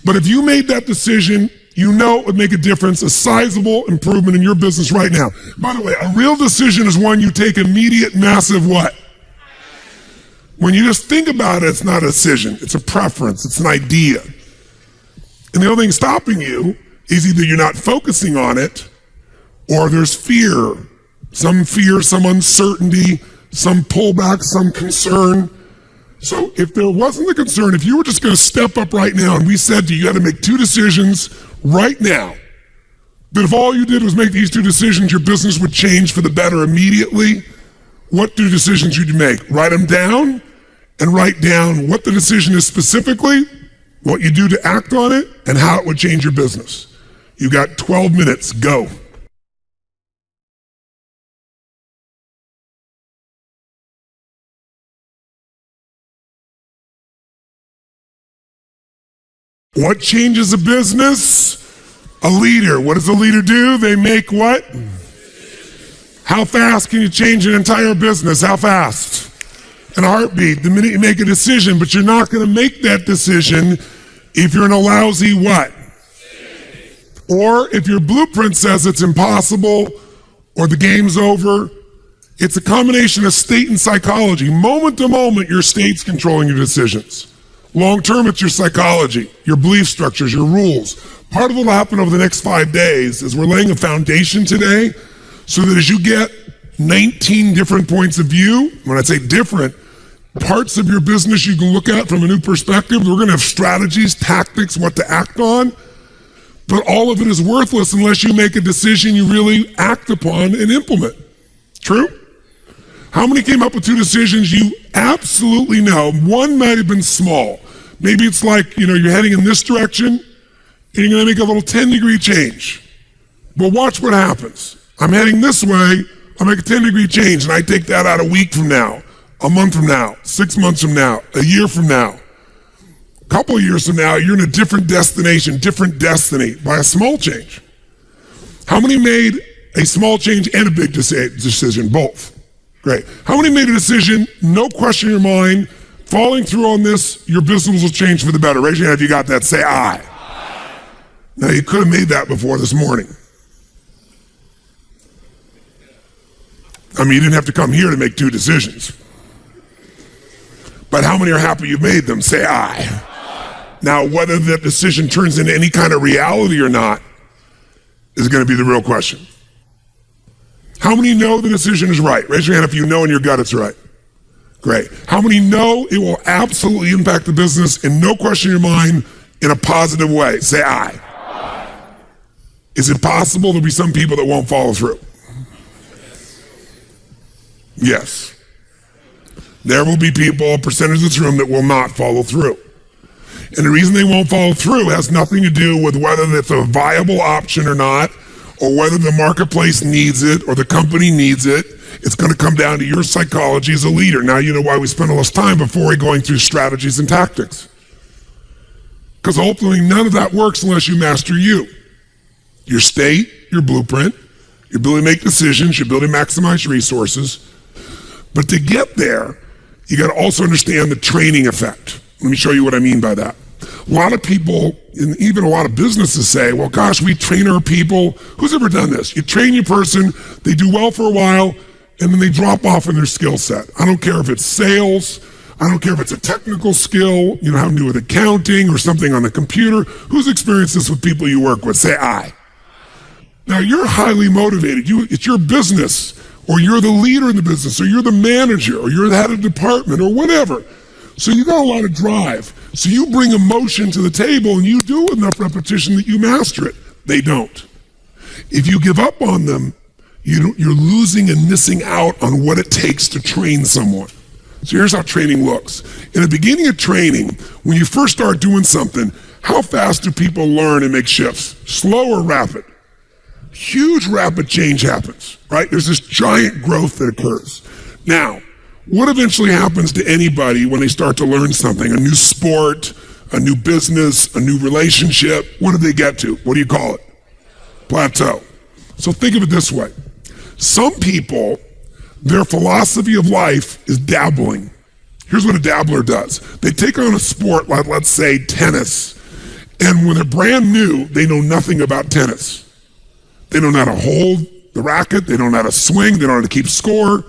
but if you made that decision, you know it would make a difference, a sizable improvement in your business right now. By the way, a real decision is one you take immediate, massive what? When you just think about it, it's not a decision, it's a preference, it's an idea. And the only thing stopping you is either you're not focusing on it or there's fear, some uncertainty, some pullback, some concern. So if there wasn't a concern, if you were just going to step up right now and we said to you, you had to make two decisions right now, but if all you did was make these two decisions, your business would change for the better immediately, what two decisions would you make? Write them down and write down what the decision is specifically, what you do to act on it, and how it would change your business. You got 12 minutes, go. What changes a business? A leader. What does a leader do? They make what? How fast can you change an entire business? How fast? In a heartbeat, the minute you make a decision, but you're not going to make that decision if you're in a lousy what? Or if your blueprint says it's impossible or the game's over. It's a combination of state and psychology. Moment to moment, your state's controlling your decisions. Long term, it's your psychology, your belief structures, your rules. Part of what will happen over the next 5 days is we're laying a foundation today so that as you get 19 different points of view, when I say different, parts of your business you can look at from a new perspective. We're going to have strategies, tactics, what to act on, but all of it is worthless unless you make a decision you really act upon and implement. True? How many came up with two decisions you absolutely know? One might have been small. Maybe it's like, you're heading in this direction and you're going to make a little 10-degree change. But watch what happens. I'm heading this way, I'll make a 10-degree change, and I take that out a week from now, a month from now, 6 months from now, a year from now. A couple of years from now, you're in a different destination, different destiny by a small change. How many made a small change and a big decision? Both. Great. How many made a decision, no question in your mind, following through on this, your business will change for the better? Raise your hand if you got that. Say aye. Now, you could have made that before this morning. I mean, you didn't have to come here to make two decisions. But how many are happy you made them? Say aye. Now, whether that decision turns into any kind of reality or not is going to be the real question. How many know the decision is right? Raise your hand if you know in your gut it's right. Great. How many know it will absolutely impact the business in no question in your mind in a positive way? Say aye. Is it possible there'll be some people that won't follow through? Yes. There will be people, a percentage of this room, that will not follow through. And the reason they won't follow through has nothing to do with whether it's a viable option or not, or whether the marketplace needs it or the company needs it. It's going to come down to your psychology as a leader. Now you know why we spend all this time before we're going through strategies and tactics. Because ultimately none of that works unless you master you. Your state, your blueprint, your ability to make decisions, your ability to maximize resources. But to get there, you got to also understand the training effect. Let me show you what I mean by that. A lot of people, and even a lot of businesses say, well, gosh, we train our people. Who's ever done this? You train your person, they do well for a while, and then they drop off in their skill set. I don't care if it's sales, I don't care if it's a technical skill, having to do with accounting or something on the computer. Who's experienced this with people you work with? Say aye. Now, you're highly motivated. It's your business, or you're the leader in the business, or you're the manager, or you're the head of the department, or whatever. So you got a lot of drive. So you bring emotion to the table and you do enough repetition that you master it. They don't. If you give up on them, You're losing and missing out on what it takes to train someone. So here's how training looks. In the beginning of training, when you first start doing something, how fast do people learn and make shifts? Slow or rapid? Huge rapid change happens, right? There's this giant growth that occurs. Now, what eventually happens to anybody when they start to learn something? A new sport, a new business, a new relationship. What do they get to? What do you call it? Plateau. So think of it this way. Some people, their philosophy of life is dabbling. Here's what a dabbler does. They take on a sport like, let's say, tennis. And when they're brand new, they know nothing about tennis. They don't know how to hold the racket. They don't know how to swing. They don't know how to keep score.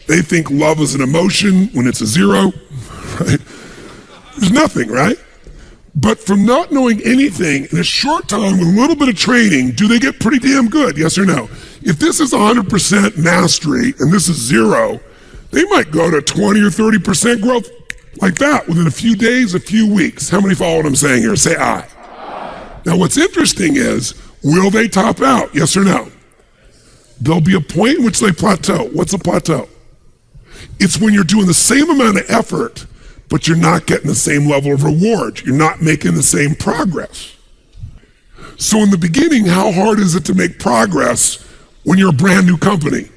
They think love is an emotion when it's a zero. Right? There's nothing, right? But from not knowing anything in a short time with a little bit of training, do they get pretty damn good? Yes or no? If this is 100% mastery and this is zero, they might go to 20 or 30% growth like that within a few days, a few weeks. How many follow what I'm saying here? Say aye. Now what's interesting is, will they top out? Yes or no? There'll be a point in which they plateau. What's a plateau? It's when you're doing the same amount of effort, but you're not getting the same level of reward. You're not making the same progress. So in the beginning, how hard is it to make progress when you're a brand new company?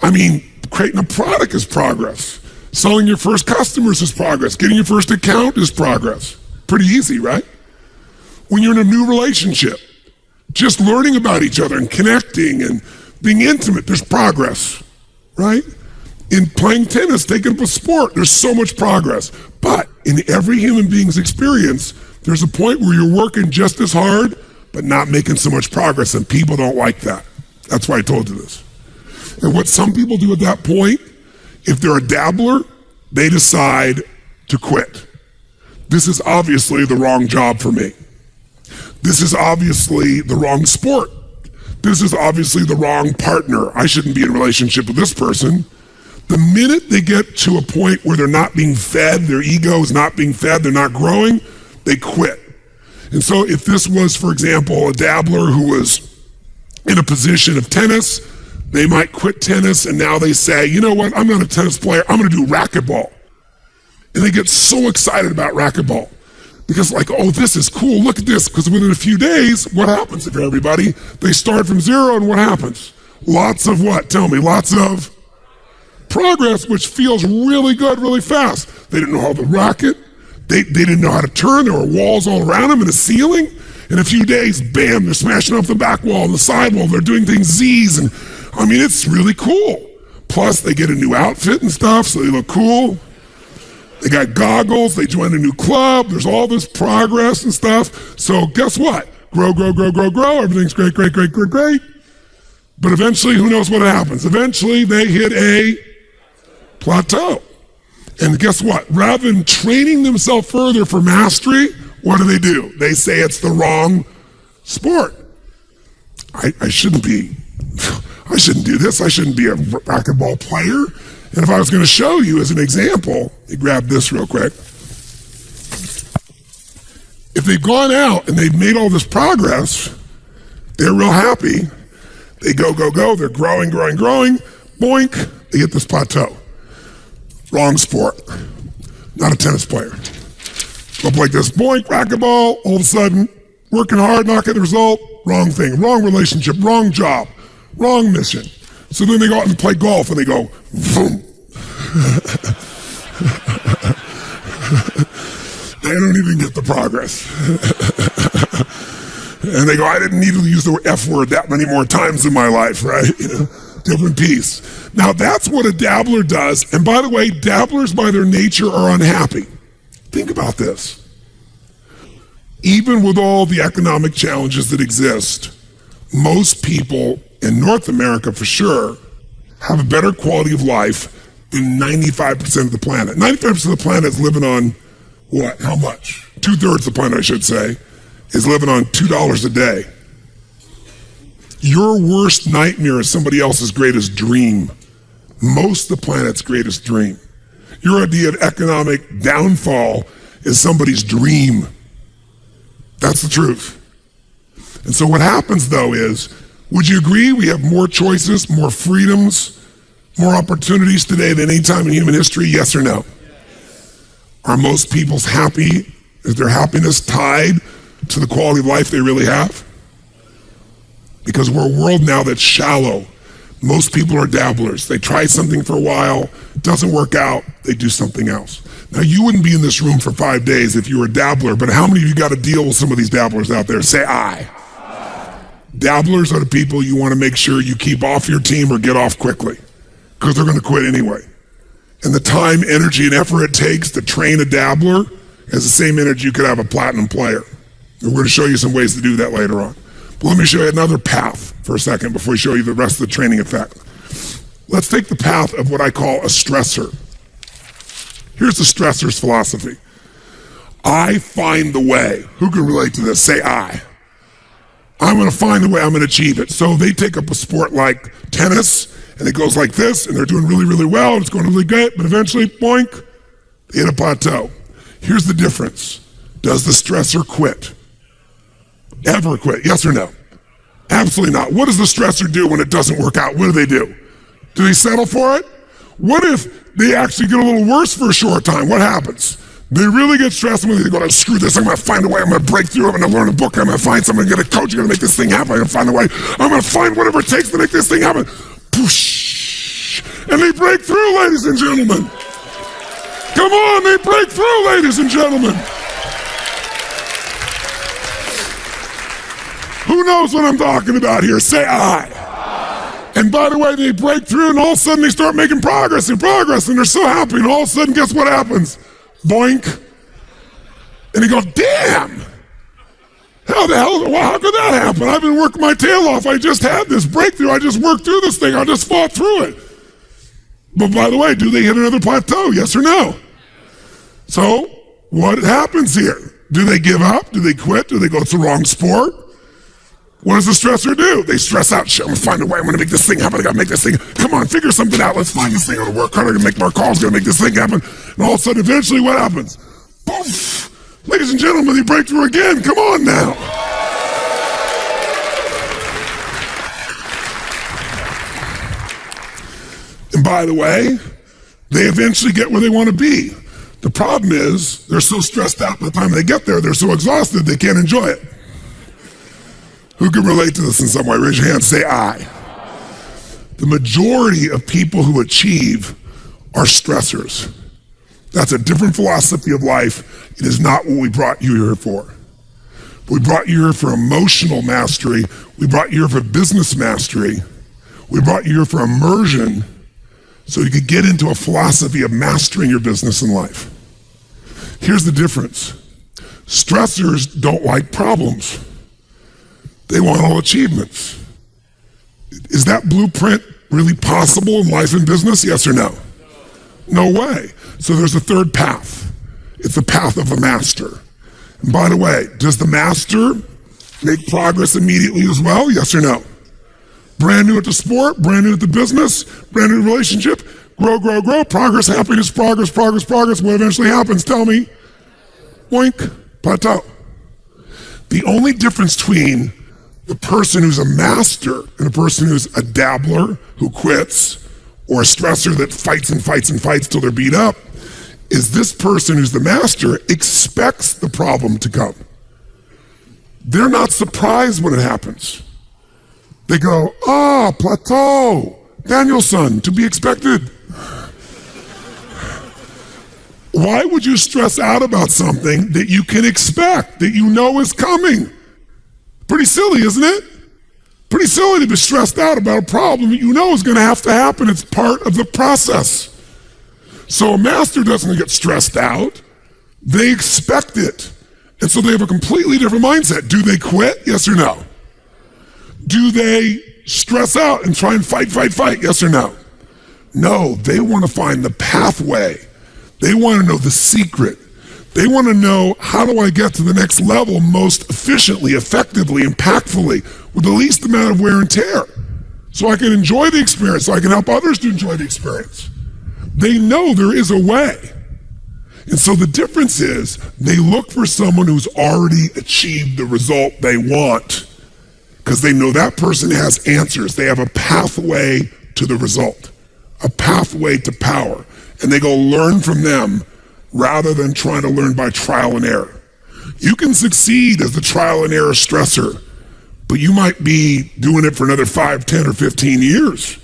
I mean, creating a product is progress. Selling your first customers is progress. Getting your first account is progress. Pretty easy, right? When you're in a new relationship, just learning about each other and connecting and being intimate, there's progress, right? In playing tennis, taking up a sport, there's so much progress. But in every human being's experience, there's a point where you're working just as hard, but not making so much progress, and people don't like that. That's why I told you this. And what some people do at that point, if they're a dabbler, they decide to quit. This is obviously the wrong job for me. This is obviously the wrong sport. This is obviously the wrong partner. I shouldn't be in a relationship with this person. The minute they get to a point where they're not being fed, their ego is not being fed, they're not growing, they quit. And so if this was, for example, a dabbler who was in a position of tennis, they might quit tennis and now they say, you know what, I'm not a tennis player, I'm gonna do racquetball. And they get so excited about racquetball because like, oh, this is cool, look at this, because within a few days, what happens if everybody, they start from zero and what happens? Lots of what? Tell me, lots of progress, which feels really good, really fast. They didn't know how to racket. They didn't know how to turn. There were walls all around them and a ceiling. In a few days, bam, they're smashing off the back wall and the side wall. They're doing things Z's. And I mean, it's really cool. Plus, they get a new outfit and stuff, so they look cool. They got goggles. They join a new club. There's all this progress and stuff. So guess what? Grow, grow, grow, grow, grow. Everything's great, great, great, great, great. But eventually, who knows what happens? Eventually, they hit a plateau. And guess what? Rather than training themselves further for mastery, what do? They say it's the wrong sport. I shouldn't do this. I shouldn't be a racquetball player. And if I was going to show you as an example, you grab this real quick. If they've gone out and they've made all this progress, they're real happy. They go, go, go. They're growing, growing, growing. Boink, they hit this plateau. Wrong sport. Not a tennis player. Go up like this, boink, racquetball, all of a sudden, working hard, not getting the result, wrong thing, wrong relationship, wrong job, wrong mission. So then they go out and play golf and they go, boom. They don't even get the progress. And they go, I didn't need to use the F word that many more times in my life, right? You know? Different piece. Now that's what a dabbler does. And by the way, dabblers by their nature are unhappy. Think about this. Even with all the economic challenges that exist, most people in North America for sure have a better quality of life than 95% of the planet. 95% of the planet is living on what? How much? 2/3 of the planet, I should say, is living on $2 a day. Your worst nightmare is somebody else's greatest dream. Most of the planet's greatest dream. Your idea of economic downfall is somebody's dream. That's the truth. And so what happens though is Would you agree we have more choices, more freedoms, more opportunities today than any time in human history? Yes or no? Are most people's happy? Is their happiness tied to the quality of life they really have? Because we're a world now that's shallow. Most people are dabblers. They try something for a while, doesn't work out, they do something else. Now, you wouldn't be in this room for 5 days if you were a dabbler, but how many of you got to deal with some of these dabblers out there? Say aye. Dabblers are the people you want to make sure you keep off your team or get off quickly, because they're going to quit anyway. And the time, energy, and effort it takes to train a dabbler is the same energy you could have a platinum player. And we're going to show you some ways to do that later on. But let me show you another path for a second before we show you the rest of the training effect. Let's take the path of what I call a stressor. Here's the stressor's philosophy. I find the way. Who can relate to this? Say I. I'm going to find the way, I'm going to achieve it. So they take up a sport like tennis, and it goes like this, and they're doing really, really well, and it's going really good, but eventually, boink, they hit a plateau. Here's the difference. Does the stressor quit? Ever quit? Yes or no? Absolutely not. What does the stressor do when it doesn't work out? What do? Do they settle for it? What if they actually get a little worse for a short time? What happens? They really get stressed and they go, screw this, I'm going to find a way, I'm going to break through, I'm going to learn a book, I'm going to find someone, I'm going to get a coach, I'm going to make this thing happen, I'm going to find a way, I'm going to find whatever it takes to make this thing happen. Poosh! And they break through, ladies and gentlemen. Come on, they break through, ladies and gentlemen. Who knows what I'm talking about here? Say I. And by the way, they break through and all of a sudden they start making progress, and they're so happy, and all of a sudden, guess what happens? Boink. And they go, damn! How could that happen? I've been working my tail off. I just had this breakthrough. I just worked through this thing. I just fought through it. But by the way, do they hit another plateau? Yes or no? So, what happens here? Do they give up? Do they quit? Do they go, it's the wrong sport? What does the stressor do? They stress out. Shit, I'm gonna find a way. I'm gonna make this thing happen. I gotta make this thing. Come on, figure something out. Let's find this thing. I'm gonna work hard. I'm gonna make more calls. I'm gonna make this thing happen. And all of a sudden, eventually, what happens? Poof! Ladies and gentlemen, they break through again. Come on now. And by the way, they eventually get where they want to be. The problem is, they're so stressed out by the time they get there, they're so exhausted, they can't enjoy it. Who can relate to this in some way? Raise your hand, say I. The majority of people who achieve are stressors. That's a different philosophy of life. It is not what we brought you here for. We brought you here for emotional mastery. We brought you here for business mastery. We brought you here for immersion so you could get into a philosophy of mastering your business and life. Here's the difference. Stressors don't like problems. They want all achievements. Is that blueprint really possible in life and business? Yes or no? No way. So there's a third path. It's the path of the master. And by the way, does the master make progress immediately as well? Yes or no? Brand new at the sport, brand new at the business, brand new relationship, grow, progress, happiness, progress. What eventually happens? Tell me. Boink, plateau. The only difference between the person who's a master and a person who's a dabbler who quits, or a stressor that fights till they're beat up, is this person who's the master expects the problem to come. They're not surprised when it happens. They go, plateau, Danielson, to be expected. Why would you stress out about something that you can expect, that you know is coming? Pretty silly, isn't it? Pretty silly to be stressed out about a problem that you know is going to have to happen. It's part of the process. So a master doesn't get stressed out. They expect it. And so they have a completely different mindset. Do they quit? Yes or no? Do they stress out and try and fight? Yes or no? No, they want to find the pathway. They want to know the secret. They want to know, how do I get to the next level most efficiently, effectively, impactfully, with the least amount of wear and tear, so I can enjoy the experience, so I can help others to enjoy the experience. They know there is a way. And so the difference is, they look for someone who's already achieved the result they want. because they know that person has answers. They have a pathway to the result, a pathway to power, and they go learn from them rather than trying to learn by trial and error. You can succeed as the trial and error stressor, but you might be doing it for another 5, 10, or 15 years.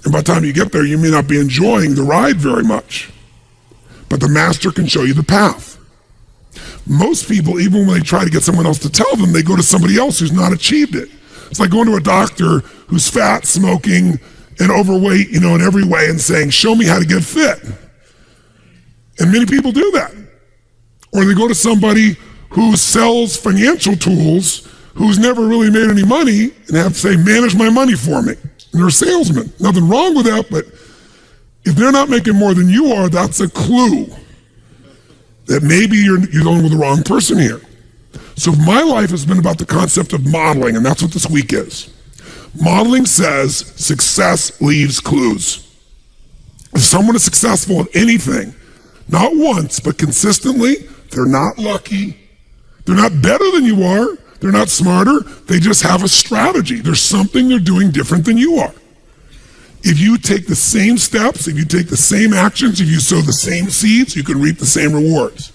And by the time you get there, you may not be enjoying the ride very much. But the master can show you the path. Most people, even when they try to get someone else to tell them, they go to somebody else who's not achieved it. It's like going to a doctor who's fat, smoking, and overweight, in every way, and saying, show me how to get fit. And many people do that. Or they go to somebody who sells financial tools, who's never really made any money, and have to say, manage my money for me. And they're a salesman. Nothing wrong with that, but if they're not making more than you are, that's a clue that maybe you're dealing with the wrong person here. So my life has been about the concept of modeling, and that's what this week is. Modeling says success leaves clues. If someone is successful at anything, not once, but consistently, they're not lucky. They're not better than you are. They're not smarter. They just have a strategy. There's something they're doing different than you are. If you take the same steps, if you take the same actions, if you sow the same seeds, you can reap the same rewards.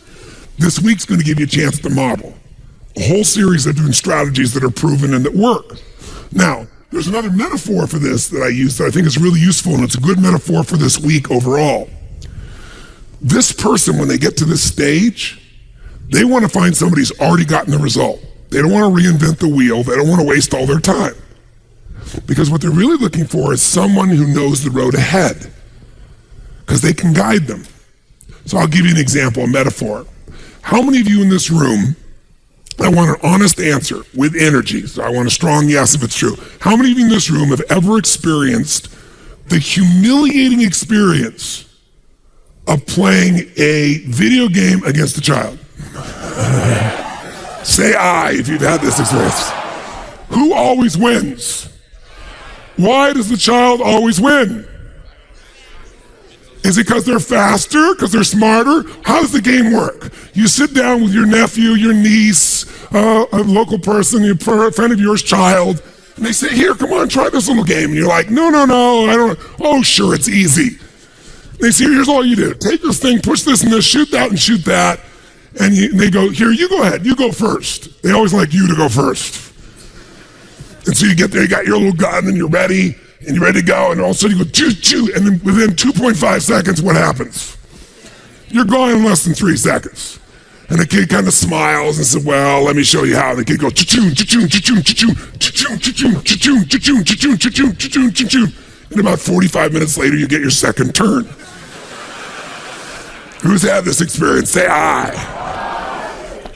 This week's going to give you a chance to model a whole series of different strategies that are proven and that work. Now, there's another metaphor for this that I use that I think is really useful, and it's a good metaphor for this week overall. This person, when they get to this stage, they want to find somebody who's already gotten the result. They don't want to reinvent the wheel. They don't want to waste all their time. Because what they're really looking for is someone who knows the road ahead, because they can guide them. So I'll give you an example, a metaphor. How many of you in this room, I want an honest answer with energy, so I want a strong yes if it's true. How many of you in this room have ever experienced the humiliating experience of playing a video game against a child? Say aye if you've had this experience. Who always wins? Why does the child always win? Is it because they're faster, because they're smarter? How does the game work? You sit down with your nephew, your niece, a local person, a friend of yours, child, and they say, here, come on, try this little game. And you're like, no, I don't. Oh, sure, it's easy. They say, here's all you do. Take this thing, push this and this, shoot that and shoot that. And they go, here, you go ahead, you go first. They always like you to go first. And so you get there, you got your little gun, and you're ready to go, and all of a sudden you go, choo, choo, and then within 2.5 seconds, what happens? You're gone in less than 3 seconds. And the kid kind of smiles and says, well, let me show you how. And the kid goes, cha-choon, cha-choon, cha-choon, cha-choon, cha-choon, cha-choon, cha-choon, cha-choon, cha-choon, cha-choon, cha-choon, cha-choon. And about 45 minutes later, you get your second turn. Who's had this experience? Say aye.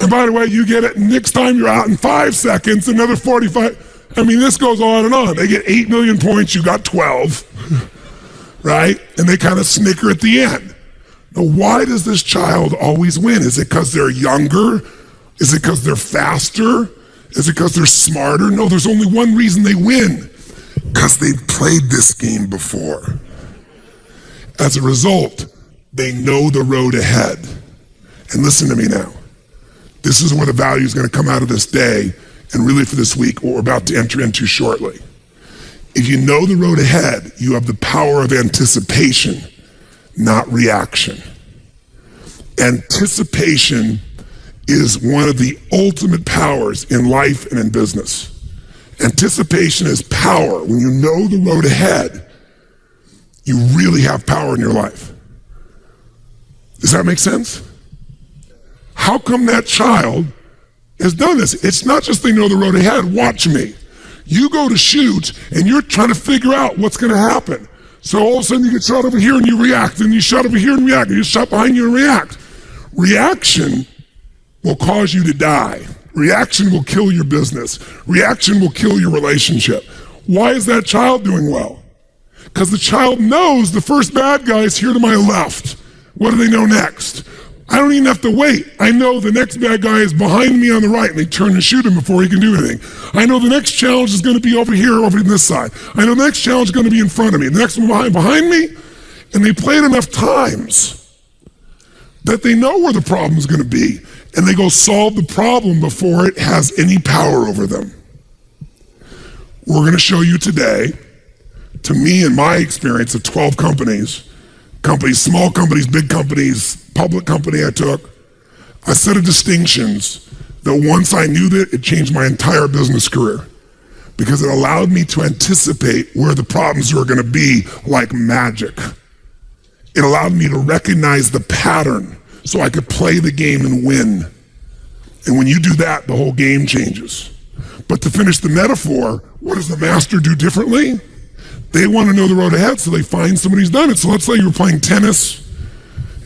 And by the way, you get it next time you're out in 5 seconds, another 45. I mean, this goes on and on. They get 8 million points, you got 12, right? And they kind of snicker at the end. Now, why does this child always win? Is it because they're younger? Is it because they're faster? Is it because they're smarter? No, there's only one reason they win. Because they've played this game before. As a result, they know the road ahead. And listen to me now. This is where the value is going to come out of this day, and really for this week, what we're about to enter into shortly. If you know the road ahead, you have the power of anticipation, not reaction. Anticipation is one of the ultimate powers in life and in business. Anticipation is power. When you know the road ahead, you really have power in your life. Does that make sense? How come that child has done this? It's not just they know the road ahead. Watch me. You go to shoot and you're trying to figure out what's going to happen. So all of a sudden you get shot over here and you react, and you shot over here and react, and you shot behind you and react. Reaction will cause you to die. Reaction will kill your business. Reaction will kill your relationship. Why is that child doing well? Because the child knows the first bad guy is here to my left. What do they know next? I don't even have to wait. I know the next bad guy is behind me on the right, and they turn and shoot him before he can do anything. I know the next challenge is going to be over here, over on this side. I know the next challenge is going to be in front of me. The next one behind me, and they play it enough times that they know where the problem is going to be, and they go solve the problem before it has any power over them. we're going to show you today, to me in my experience of 12 companies, small companies, big companies, public company I took, a set of distinctions that once I knew that, it changed my entire business career because it allowed me to anticipate where the problems were going to be like magic. It allowed me to recognize the pattern so I could play the game and win. And when you do that, the whole game changes. But to finish the metaphor, what does the master do differently? They want to know the road ahead, so they find somebody who's done it. So let's say you're playing tennis,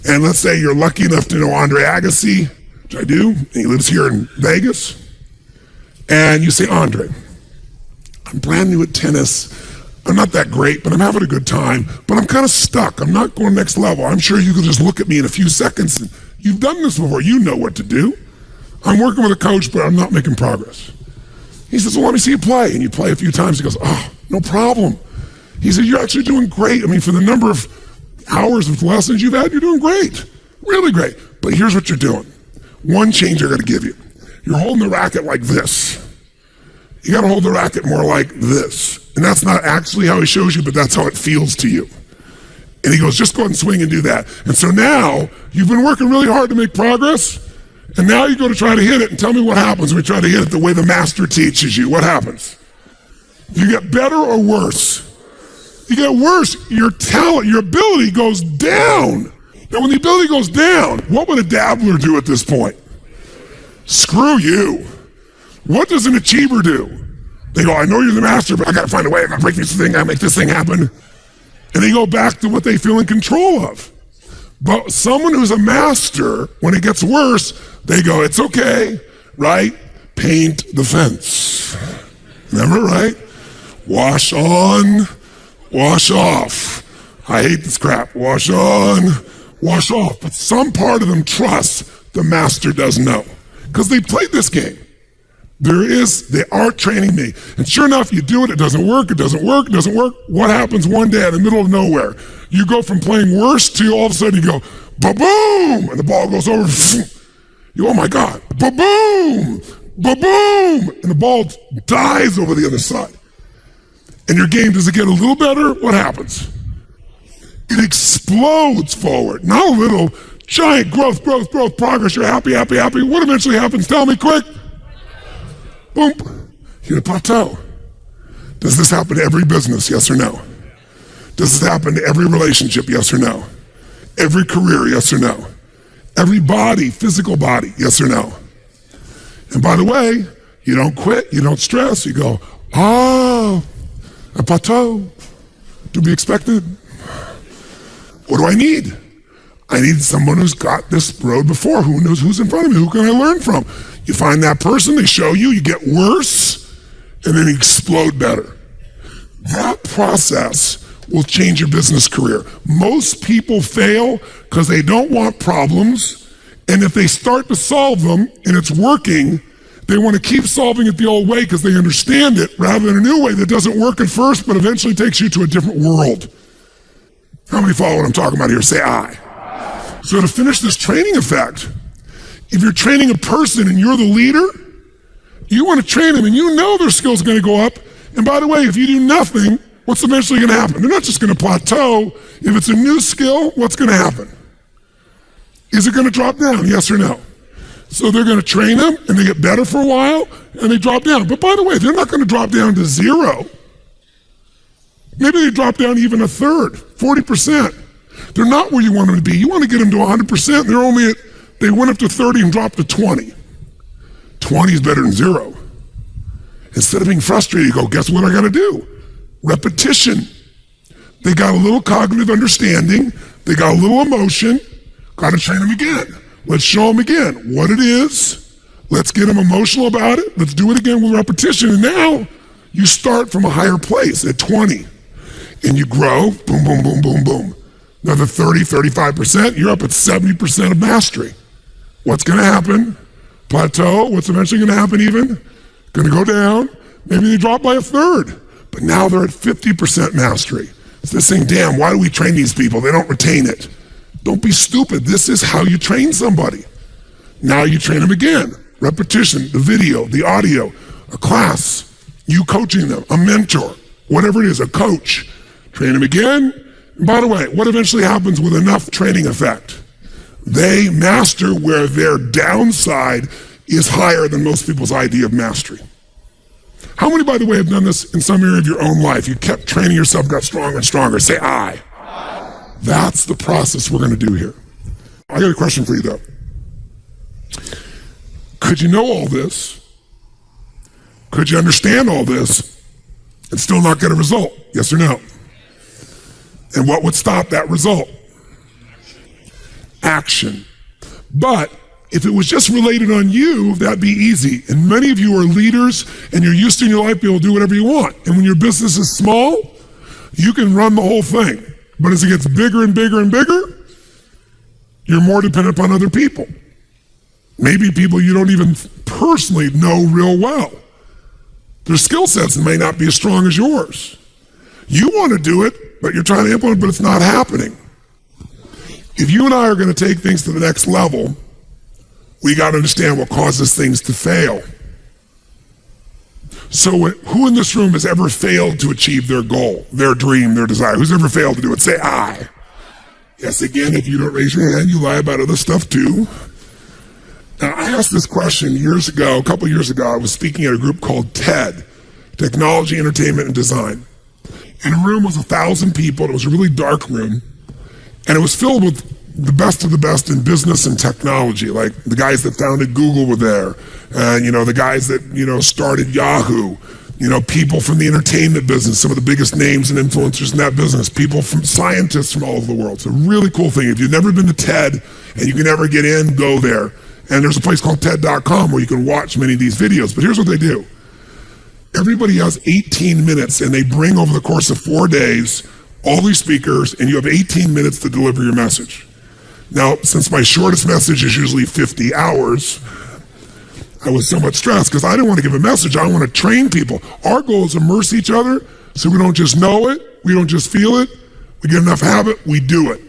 and let's say you're lucky enough to know Andre Agassi, which I do, and he lives here in Vegas. And you say, Andre, I'm brand new at tennis. I'm not that great, but I'm having a good time, but I'm kind of stuck. I'm not going next level. I'm sure you could just look at me in a few seconds. And you've done this before. You know what to do. I'm working with a coach, but I'm not making progress. He says, well, let me see you play. And you play a few times. He goes, oh, no problem. He said, you're actually doing great. I mean, for the number of hours of lessons you've had, you're doing great. Really great. But here's what you're doing. One change I got to give you. You're holding the racket like this. You got to hold the racket more like this. And that's not actually how he shows you, but that's how it feels to you. And he goes, just go ahead and swing and do that. And so now you've been working really hard to make progress. And now you go to try to hit it, and tell me what happens when you try to hit it the way the master teaches you. What happens? You get better or worse? You get worse. Your talent, your ability goes down. Now, when the ability goes down, what would a dabbler do at this point? Screw you. What does an achiever do? They go, I know you're the master, but I got to find a way. I got to break this thing. I got to make this thing happen. And they go back to what they feel in control of. But someone who's a master, when it gets worse, they go, it's okay, right? Paint the fence. Remember, right? Wash on, wash off. I hate this crap. Wash on, wash off. But some part of them trust the master doesn't know. Because they played this game. They are training me. And sure enough, you do it, it doesn't work, it doesn't work, it doesn't work. What happens one day in the middle of nowhere? You go from playing worse to all of a sudden you go, ba-boom! And the ball goes over, you go, oh my God, ba-boom! Ba-boom! And the ball dies over the other side. And your game, does it get a little better? What happens? It explodes forward. Not a little, giant growth, progress. You're happy. What eventually happens? Tell me quick. Boom. You hit a plateau. Does this happen to every business? Yes or no? Does this happen to every relationship? Yes or no? Every career? Yes or no? Every body, physical body? Yes or no? And by the way, you don't quit, you don't stress, you go, a plateau, to be expected. What do I need? I need someone who's got this road before, who knows who's in front of me, who can I learn from? You find that person, they show you, you get worse, and then you explode better. That process will change your business career. Most people fail because they don't want problems, and if they start to solve them and it's working, they want to keep solving it the old way because they understand it rather than a new way that doesn't work at first but eventually takes you to a different world. How many follow what I'm talking about here? Say aye. So to finish this training effect, if you're training a person and you're the leader, you want to train them and you know their skills are going to go up. And by the way, if you do nothing, what's eventually going to happen? They're not just going to plateau. If it's a new skill, what's going to happen? Is it going to drop down? Yes or no? So they're going to train them and they get better for a while and they drop down. But by the way, they're not going to drop down to 0. Maybe they drop down even a third, 40%. They're not where you want them to be. You want to get them to 100%. They went up to 30 and dropped to 20. 20 is better than 0. Instead of being frustrated, you go, guess what I got to do? Repetition. They got a little cognitive understanding. They got a little emotion. Got to train them again. Let's show them again what it is. Let's get them emotional about it. Let's do it again with repetition. And now you start from a higher place at 20. And you grow, boom, boom, boom, boom, boom. Another 30, 35%, you're up at 70% of mastery. What's going to happen? Plateau. What's eventually going to happen even? Going to go down. Maybe they drop by a third. But now they're at 50% mastery. So they're saying, damn, why do we train these people? They don't retain it. Don't be stupid. This is how you train somebody. Now you train them again. Repetition, the video, the audio, a class. You coaching them, a mentor, whatever it is, a coach. Train them again. And by the way, what eventually happens with enough training effect? They master where their downside is higher than most people's idea of mastery. How many, by the way, have done this in some area of your own life? You kept training yourself, got stronger and stronger. Say I. That's the process we're going to do here. I got a question for you, though. Could you know all this? Could you understand all this and still not get a result? Yes or no? And what would stop that result? Action. But if it was just related on you, that'd be easy. And many of you are leaders and you're used to in your life being able to do whatever you want. And when your business is small, you can run the whole thing. But as it gets bigger and bigger and bigger, you're more dependent upon other people. Maybe people you don't even personally know real well. Their skill sets may not be as strong as yours. You want to do it, but you're trying to implement it, but it's not happening. If you and I are going to take things to the next level, we got to understand what causes things to fail. So who in this room has ever failed to achieve their goal, their dream, their desire? Who's ever failed to do it? Say I. Yes, again, if you don't raise your hand, you lie about other stuff too. Now, I asked this question a couple years ago. I was speaking at a group called TED, Technology, Entertainment, and Design. And the room was 1,000 people. It was a really dark room. And it was filled with the best of the best in business and technology. Like the guys that founded Google were there. And, the guys that, started Yahoo. People from the entertainment business, some of the biggest names and influencers in that business. People from scientists from all over the world. It's a really cool thing. If you've never been to TED and you can never get in, go there. And there's a place called TED.com where you can watch many of these videos. But here's what they do. Everybody has 18 minutes, and they bring over the course of 4 days all these speakers, and you have 18 minutes to deliver your message. Now, since my shortest message is usually 50 hours, I was somewhat stressed because I didn't want to give a message. I want to train people. Our goal is to immerse each other so we don't just know it, we don't just feel it, we get enough habit, we do it.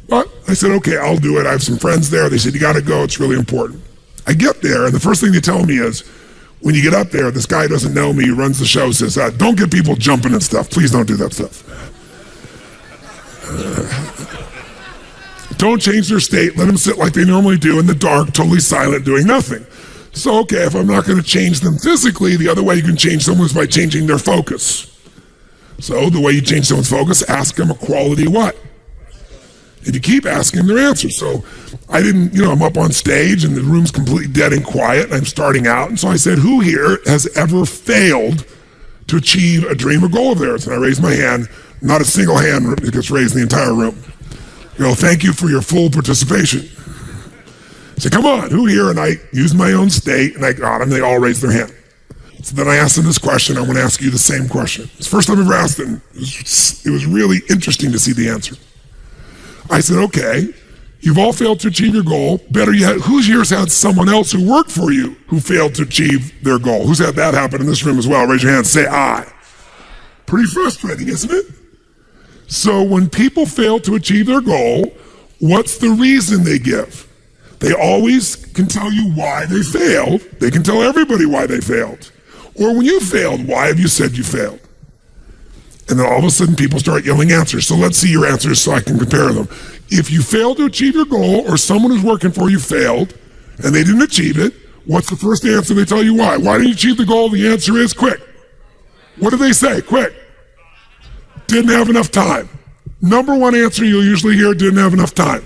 But I said, okay, I'll do it. I have some friends there. They said, you got to go. It's really important. I get there, and the first thing they tell me is, when you get up there, this guy doesn't know me, he runs the show, says, don't get people jumping and stuff. Please don't do that stuff. Don't change their state. Let them sit like they normally do in the dark, totally silent, doing nothing. So, okay, if I'm not going to change them physically, the other way you can change someone is by changing their focus. So the way you change someone's focus, ask them a quality what? And you keep asking their answers. So I didn't, I'm up on stage and the room's completely dead and quiet and I'm starting out. And so I said, who here has ever failed to achieve a dream or goal of theirs? And I raised my hand. Not a single hand gets raised in the entire room. Thank you for your full participation. I said, come on, who here? And I used my own state and I got them. They all raised their hand. So then I asked them this question. I want to ask you the same question. It's the first time I've ever asked them. It was really interesting to see the answer. I said, okay, you've all failed to achieve your goal. Better yet, who's here's had someone else who worked for you who failed to achieve their goal? Who's had that happen in this room as well? Raise your hand, say I. Pretty frustrating, isn't it? So when people fail to achieve their goal, what's the reason they give? They always can tell you why they failed. They can tell everybody why they failed. Or when you failed, why have you said you failed? And then all of a sudden people start yelling answers. So let's see your answers so I can compare them. If you failed to achieve your goal or someone who's working for you failed and they didn't achieve it, what's the first answer? They tell you why. Why didn't you achieve the goal? The answer is quick. What do they say? Quick. Didn't have enough time. Number one answer you'll usually hear, didn't have enough time.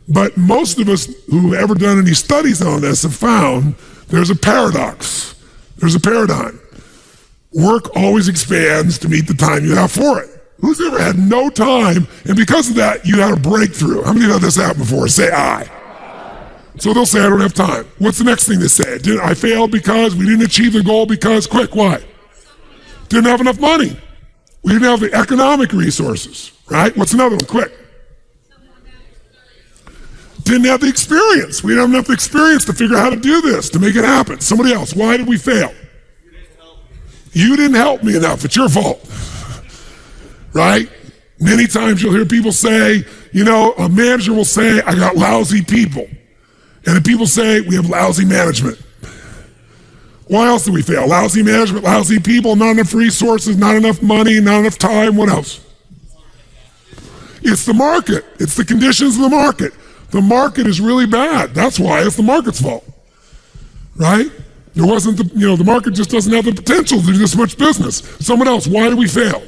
But most of us who've ever done any studies on this have found there's a paradox. There's a paradigm. Work always expands to meet the time you have for it. Who's ever had no time, and because of that, you had a breakthrough? How many of you had this happen before? Say I. So they'll say, I don't have time. What's the next thing they say? I failed because we didn't achieve the goal because, quick, why? Didn't have enough money. We didn't have the economic resources, right? What's another one? Quick. Didn't have the experience. We didn't have enough experience to figure out how to do this, to make it happen. Somebody else, why did we fail? You didn't help me enough. It's your fault. Right? Many times you'll hear people say, a manager will say, I got lousy people. And then people say, we have lousy management. Why else do we fail? Lousy management, lousy people, not enough resources, not enough money, not enough time. What else? It's the market. It's the conditions of the market. The market is really bad. That's why it's the market's fault, right? There wasn't the market just doesn't have the potential to do this much business. Someone else, why do we fail?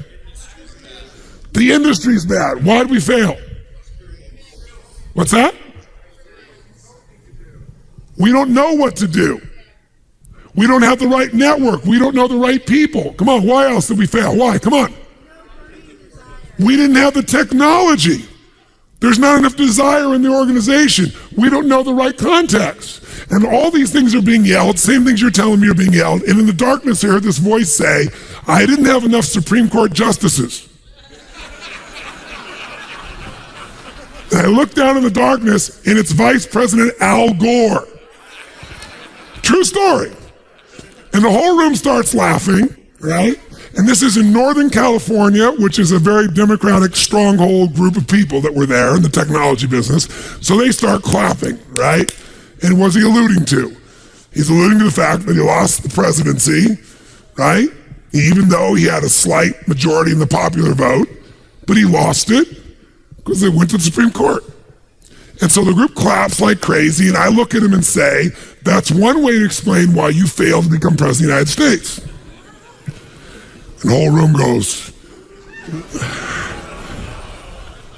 The industry's bad. Why do we fail? What's that? We don't know what to do. We don't have the right network. We don't know the right people. Come on, why else did we fail? Why? Come on. We didn't have the technology. There's not enough desire in the organization. We don't know the right context. And all these things are being yelled, same things you're telling me are being yelled. And in the darkness, I heard this voice say, I didn't have enough Supreme Court justices. And I looked down in the darkness, and it's Vice President Al Gore. True story. And the whole room starts laughing, right? And this is in Northern California, which is a very democratic stronghold group of people that were there in the technology business. So they start clapping, right? And what's he alluding to? He's alluding to the fact that he lost the presidency, right? Even though he had a slight majority in the popular vote, but he lost it because they went to the Supreme Court. And so the group claps like crazy, and I look at him and say, that's one way to explain why you failed to become president of the United States. And the whole room goes.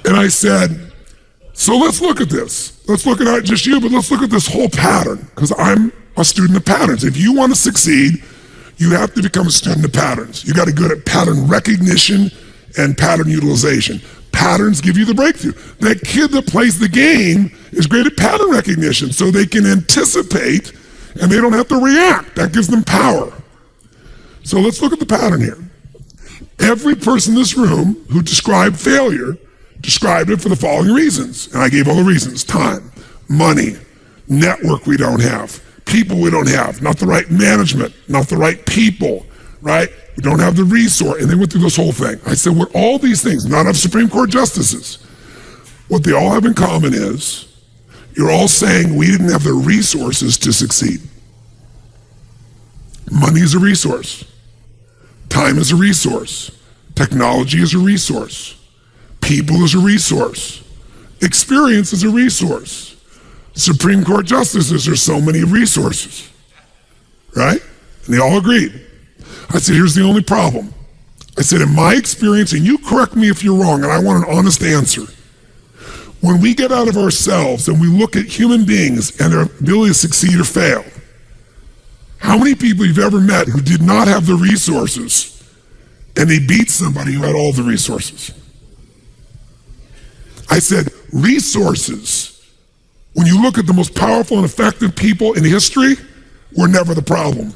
And I said, so let's look at this. Let's look at not just you, but let's look at this whole pattern, because I'm a student of patterns. If you want to succeed, you have to become a student of patterns. You got to get good at pattern recognition and pattern utilization. Patterns give you the breakthrough. That kid that plays the game is great at pattern recognition, so they can anticipate and they don't have to react. That gives them power. So let's look at the pattern here. Every person in this room who described failure described it for the following reasons. And I gave all the reasons: time, money, network we don't have, people we don't have, not the right management, not the right people, right? We don't have the resource. And they went through this whole thing. I said, what all these things, not have Supreme Court justices, what they all have in common is you're all saying we didn't have the resources to succeed. Money is a resource. Time is a resource. Technology is a resource. People is a resource. Experience is a resource. Supreme Court justices are so many resources, right? And they all agreed. I said, here's the only problem. I said, in my experience, and you correct me if you're wrong, and I want an honest answer. When we get out of ourselves and we look at human beings and their ability to succeed or fail, how many people you've ever met who did not have the resources and they beat somebody who had all the resources? I said, resources, when you look at the most powerful and effective people in history, were never the problem.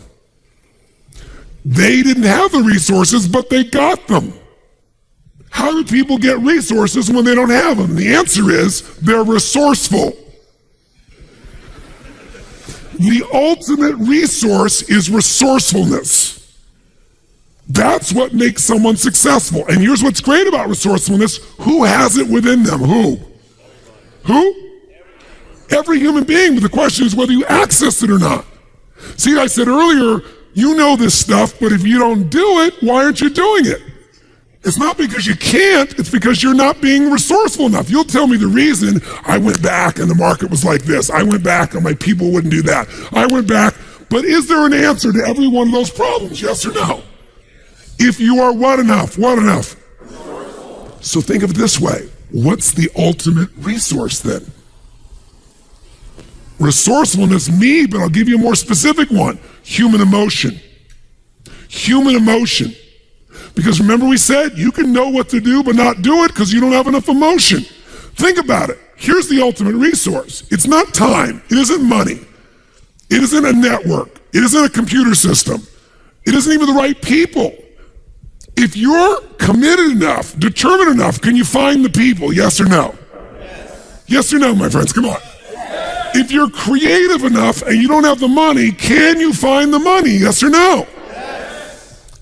They didn't have the resources, but they got them. How do people get resources when they don't have them? The answer is they're resourceful. The ultimate resource is resourcefulness. That's what makes someone successful. And here's what's great about resourcefulness. Who has it within them? Who? Every human being, but the question is whether you access it or not. See, I said earlier, you know this stuff, but if you don't do it, why aren't you doing it? It's not because you can't, it's because you're not being resourceful enough. You'll tell me the reason. I went back and the market was like this. I went back and my people wouldn't do that. I went back, but is there an answer to every one of those problems? Yes or no? If you are what enough? What enough? So think of it this way. What's the ultimate resource then? Resourcefulness, me, but I'll give you a more specific one. Human emotion. Human emotion. Because remember we said you can know what to do but not do it because you don't have enough emotion. Think about it. Here's the ultimate resource. It's not time. It isn't money. It isn't a network. It isn't a computer system. It isn't even the right people. If you're committed enough, determined enough, can you find the people? Yes or no? Yes or no, my friends? Come on. If you're creative enough and you don't have the money, can you find the money? Yes or no?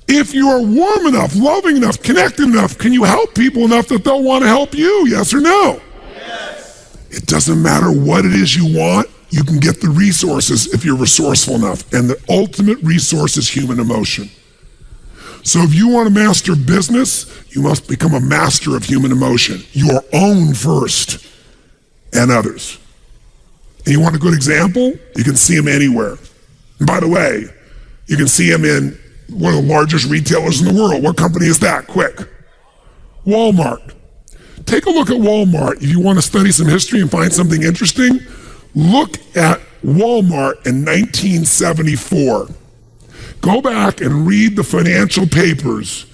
If you are warm enough, loving enough, connected enough, can you help people enough that they'll want to help you? Yes or no? Yes. It doesn't matter what it is you want you can get the resources if you're resourceful enough. And the ultimate resource is human emotion. So if you want to master business, you must become a master of human emotion, your own first and others. And you want a good example? You can see them anywhere. And by the way, you can see them in one of the largest retailers in the world. What company is that? Quick. Walmart. Take a look at Walmart. If you want to study some history and find something interesting, look at Walmart in 1974. Go back and read the financial papers,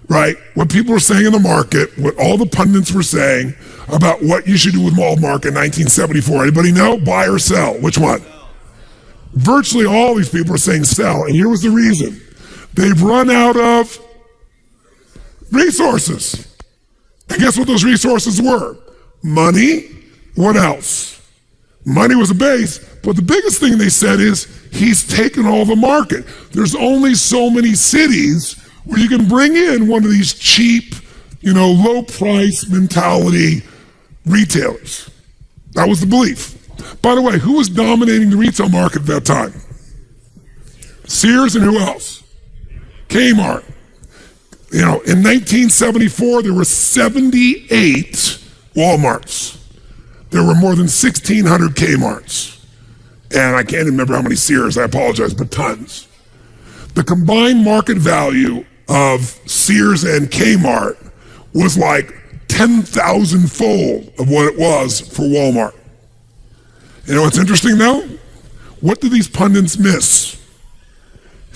right? What people were saying in the market, what all the pundits were saying about what you should do with Walmart in 1974. Anybody know? Buy or sell? Which one? Virtually all these people are saying sell, and here was the reason. They've run out of resources. And guess what those resources were? Money. What else? Money was a base, but the biggest thing they said is he's taken all the market. There's only so many cities where you can bring in one of these cheap, low price mentality retailers. That was the belief. By the way, who was dominating the retail market at that time? Sears and who else? Kmart. In 1974, there were 78 Walmarts. There were more than 1,600 Kmarts. And I can't remember how many Sears, I apologize, but tons. The combined market value of Sears and Kmart was like 10,000-fold of what it was for Walmart. You know what's interesting though? What did these pundits miss?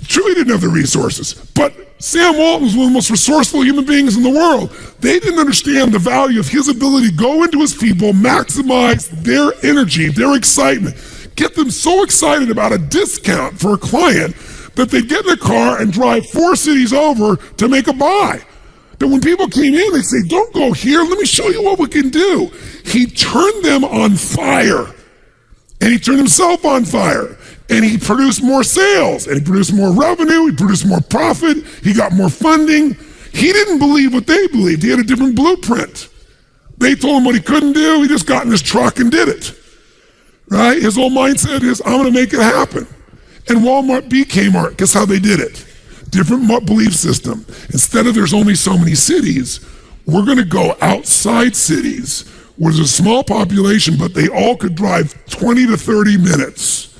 Truly didn't have the resources, but Sam Walton was one of the most resourceful human beings in the world. They didn't understand the value of his ability to go into his people, maximize their energy, their excitement, get them so excited about a discount for a client that they'd get in a car and drive 4 cities over to make a buy. That when people came in, they'd say, don't go here, let me show you what we can do. He turned them on fire. And he turned himself on fire. And he produced more sales. And he produced more revenue. He produced more profit. He got more funding. He didn't believe what they believed. He had a different blueprint. They told him what he couldn't do. He just got in his truck and did it. Right? His whole mindset is, I'm going to make it happen. And Walmart beat Kmart. Guess how they did it? Different belief system. Instead of there's only so many cities, we're going to go outside cities where there's a small population, but they all could drive 20 to 30 minutes.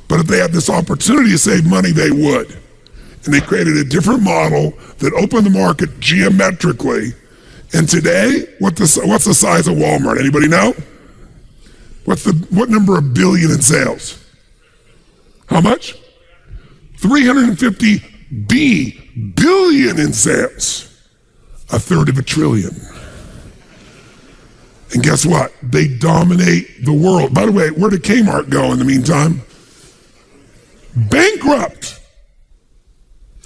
But if they had this opportunity to save money, they would. And they created a different model that opened the market geometrically. And today, what's the size of Walmart? Anybody know? What number of billion in sales? How much? 350 billion in sales. 1/3 of a trillion. And guess what? They dominate the world. By the way, where did Kmart go in the meantime? Bankrupt.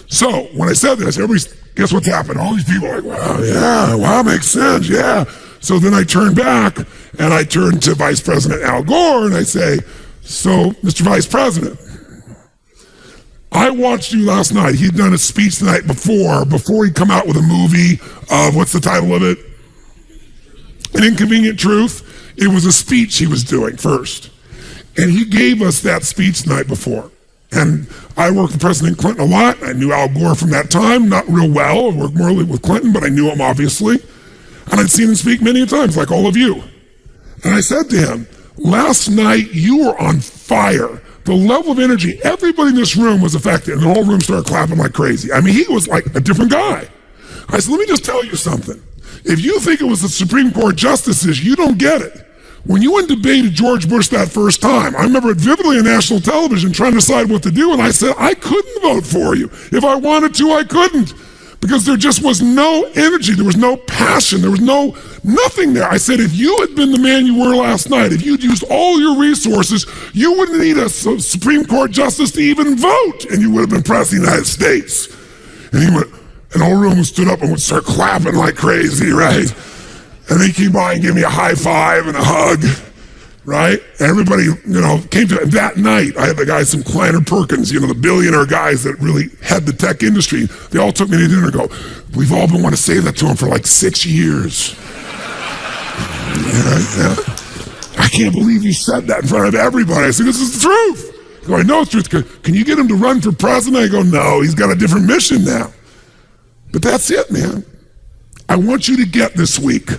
So when I said this, guess what's happened? All these people are like, wow, makes sense, yeah. So then I turn back and I turn to Vice President Al Gore and I say, so Mr. Vice President, I watched you last night. He'd done a speech the night before he'd come out with a movie of, what's the title of it? An Inconvenient Truth. It was a speech he was doing first. And he gave us that speech the night before. And I worked with President Clinton a lot. I knew Al Gore from that time, not real well. I worked more with Clinton, but I knew him obviously. And I'd seen him speak many times, like all of you. And I said to him, last night you were on fire. The level of energy, everybody in this room was affected, and the whole room started clapping like crazy. I mean, he was like a different guy. I said, let me just tell you something. If you think it was the Supreme Court justices, you don't get it. When you went and debated George Bush that first time, I remember it vividly on national television trying to decide what to do, and I said, I couldn't vote for you. If I wanted to, I couldn't. Because there just was no energy, there was no passion, there was nothing there. I said, if you had been the man you were last night, if you'd used all your resources, you wouldn't need a Supreme Court justice to even vote, and you would have been president of the United States. And he went, and the whole room stood up and would start clapping like crazy, right? And then he came by and gave me a high five and a hug, right? And everybody, came to it. And that night, I had the guys from Kleiner Perkins, the billionaire guys that really had the tech industry. They all took me to dinner and go, we've all been wanting to say that to him for like 6 years. Yeah. I can't believe you said that in front of everybody. I said, this is the truth. I go, I know it's the truth. Can you get him to run for president? I go, no, he's got a different mission now. But that's it, man. I want you to get this week.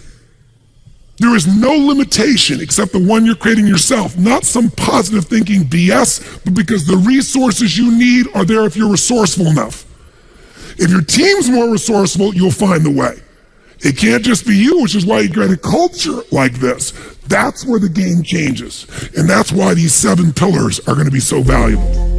There is no limitation except the one you're creating yourself, not some positive thinking BS, but because the resources you need are there if you're resourceful enough. If your team's more resourceful, you'll find the way. It can't just be you, which is why you create a culture like this. That's where the game changes. And that's why these 7 pillars are going to be so valuable.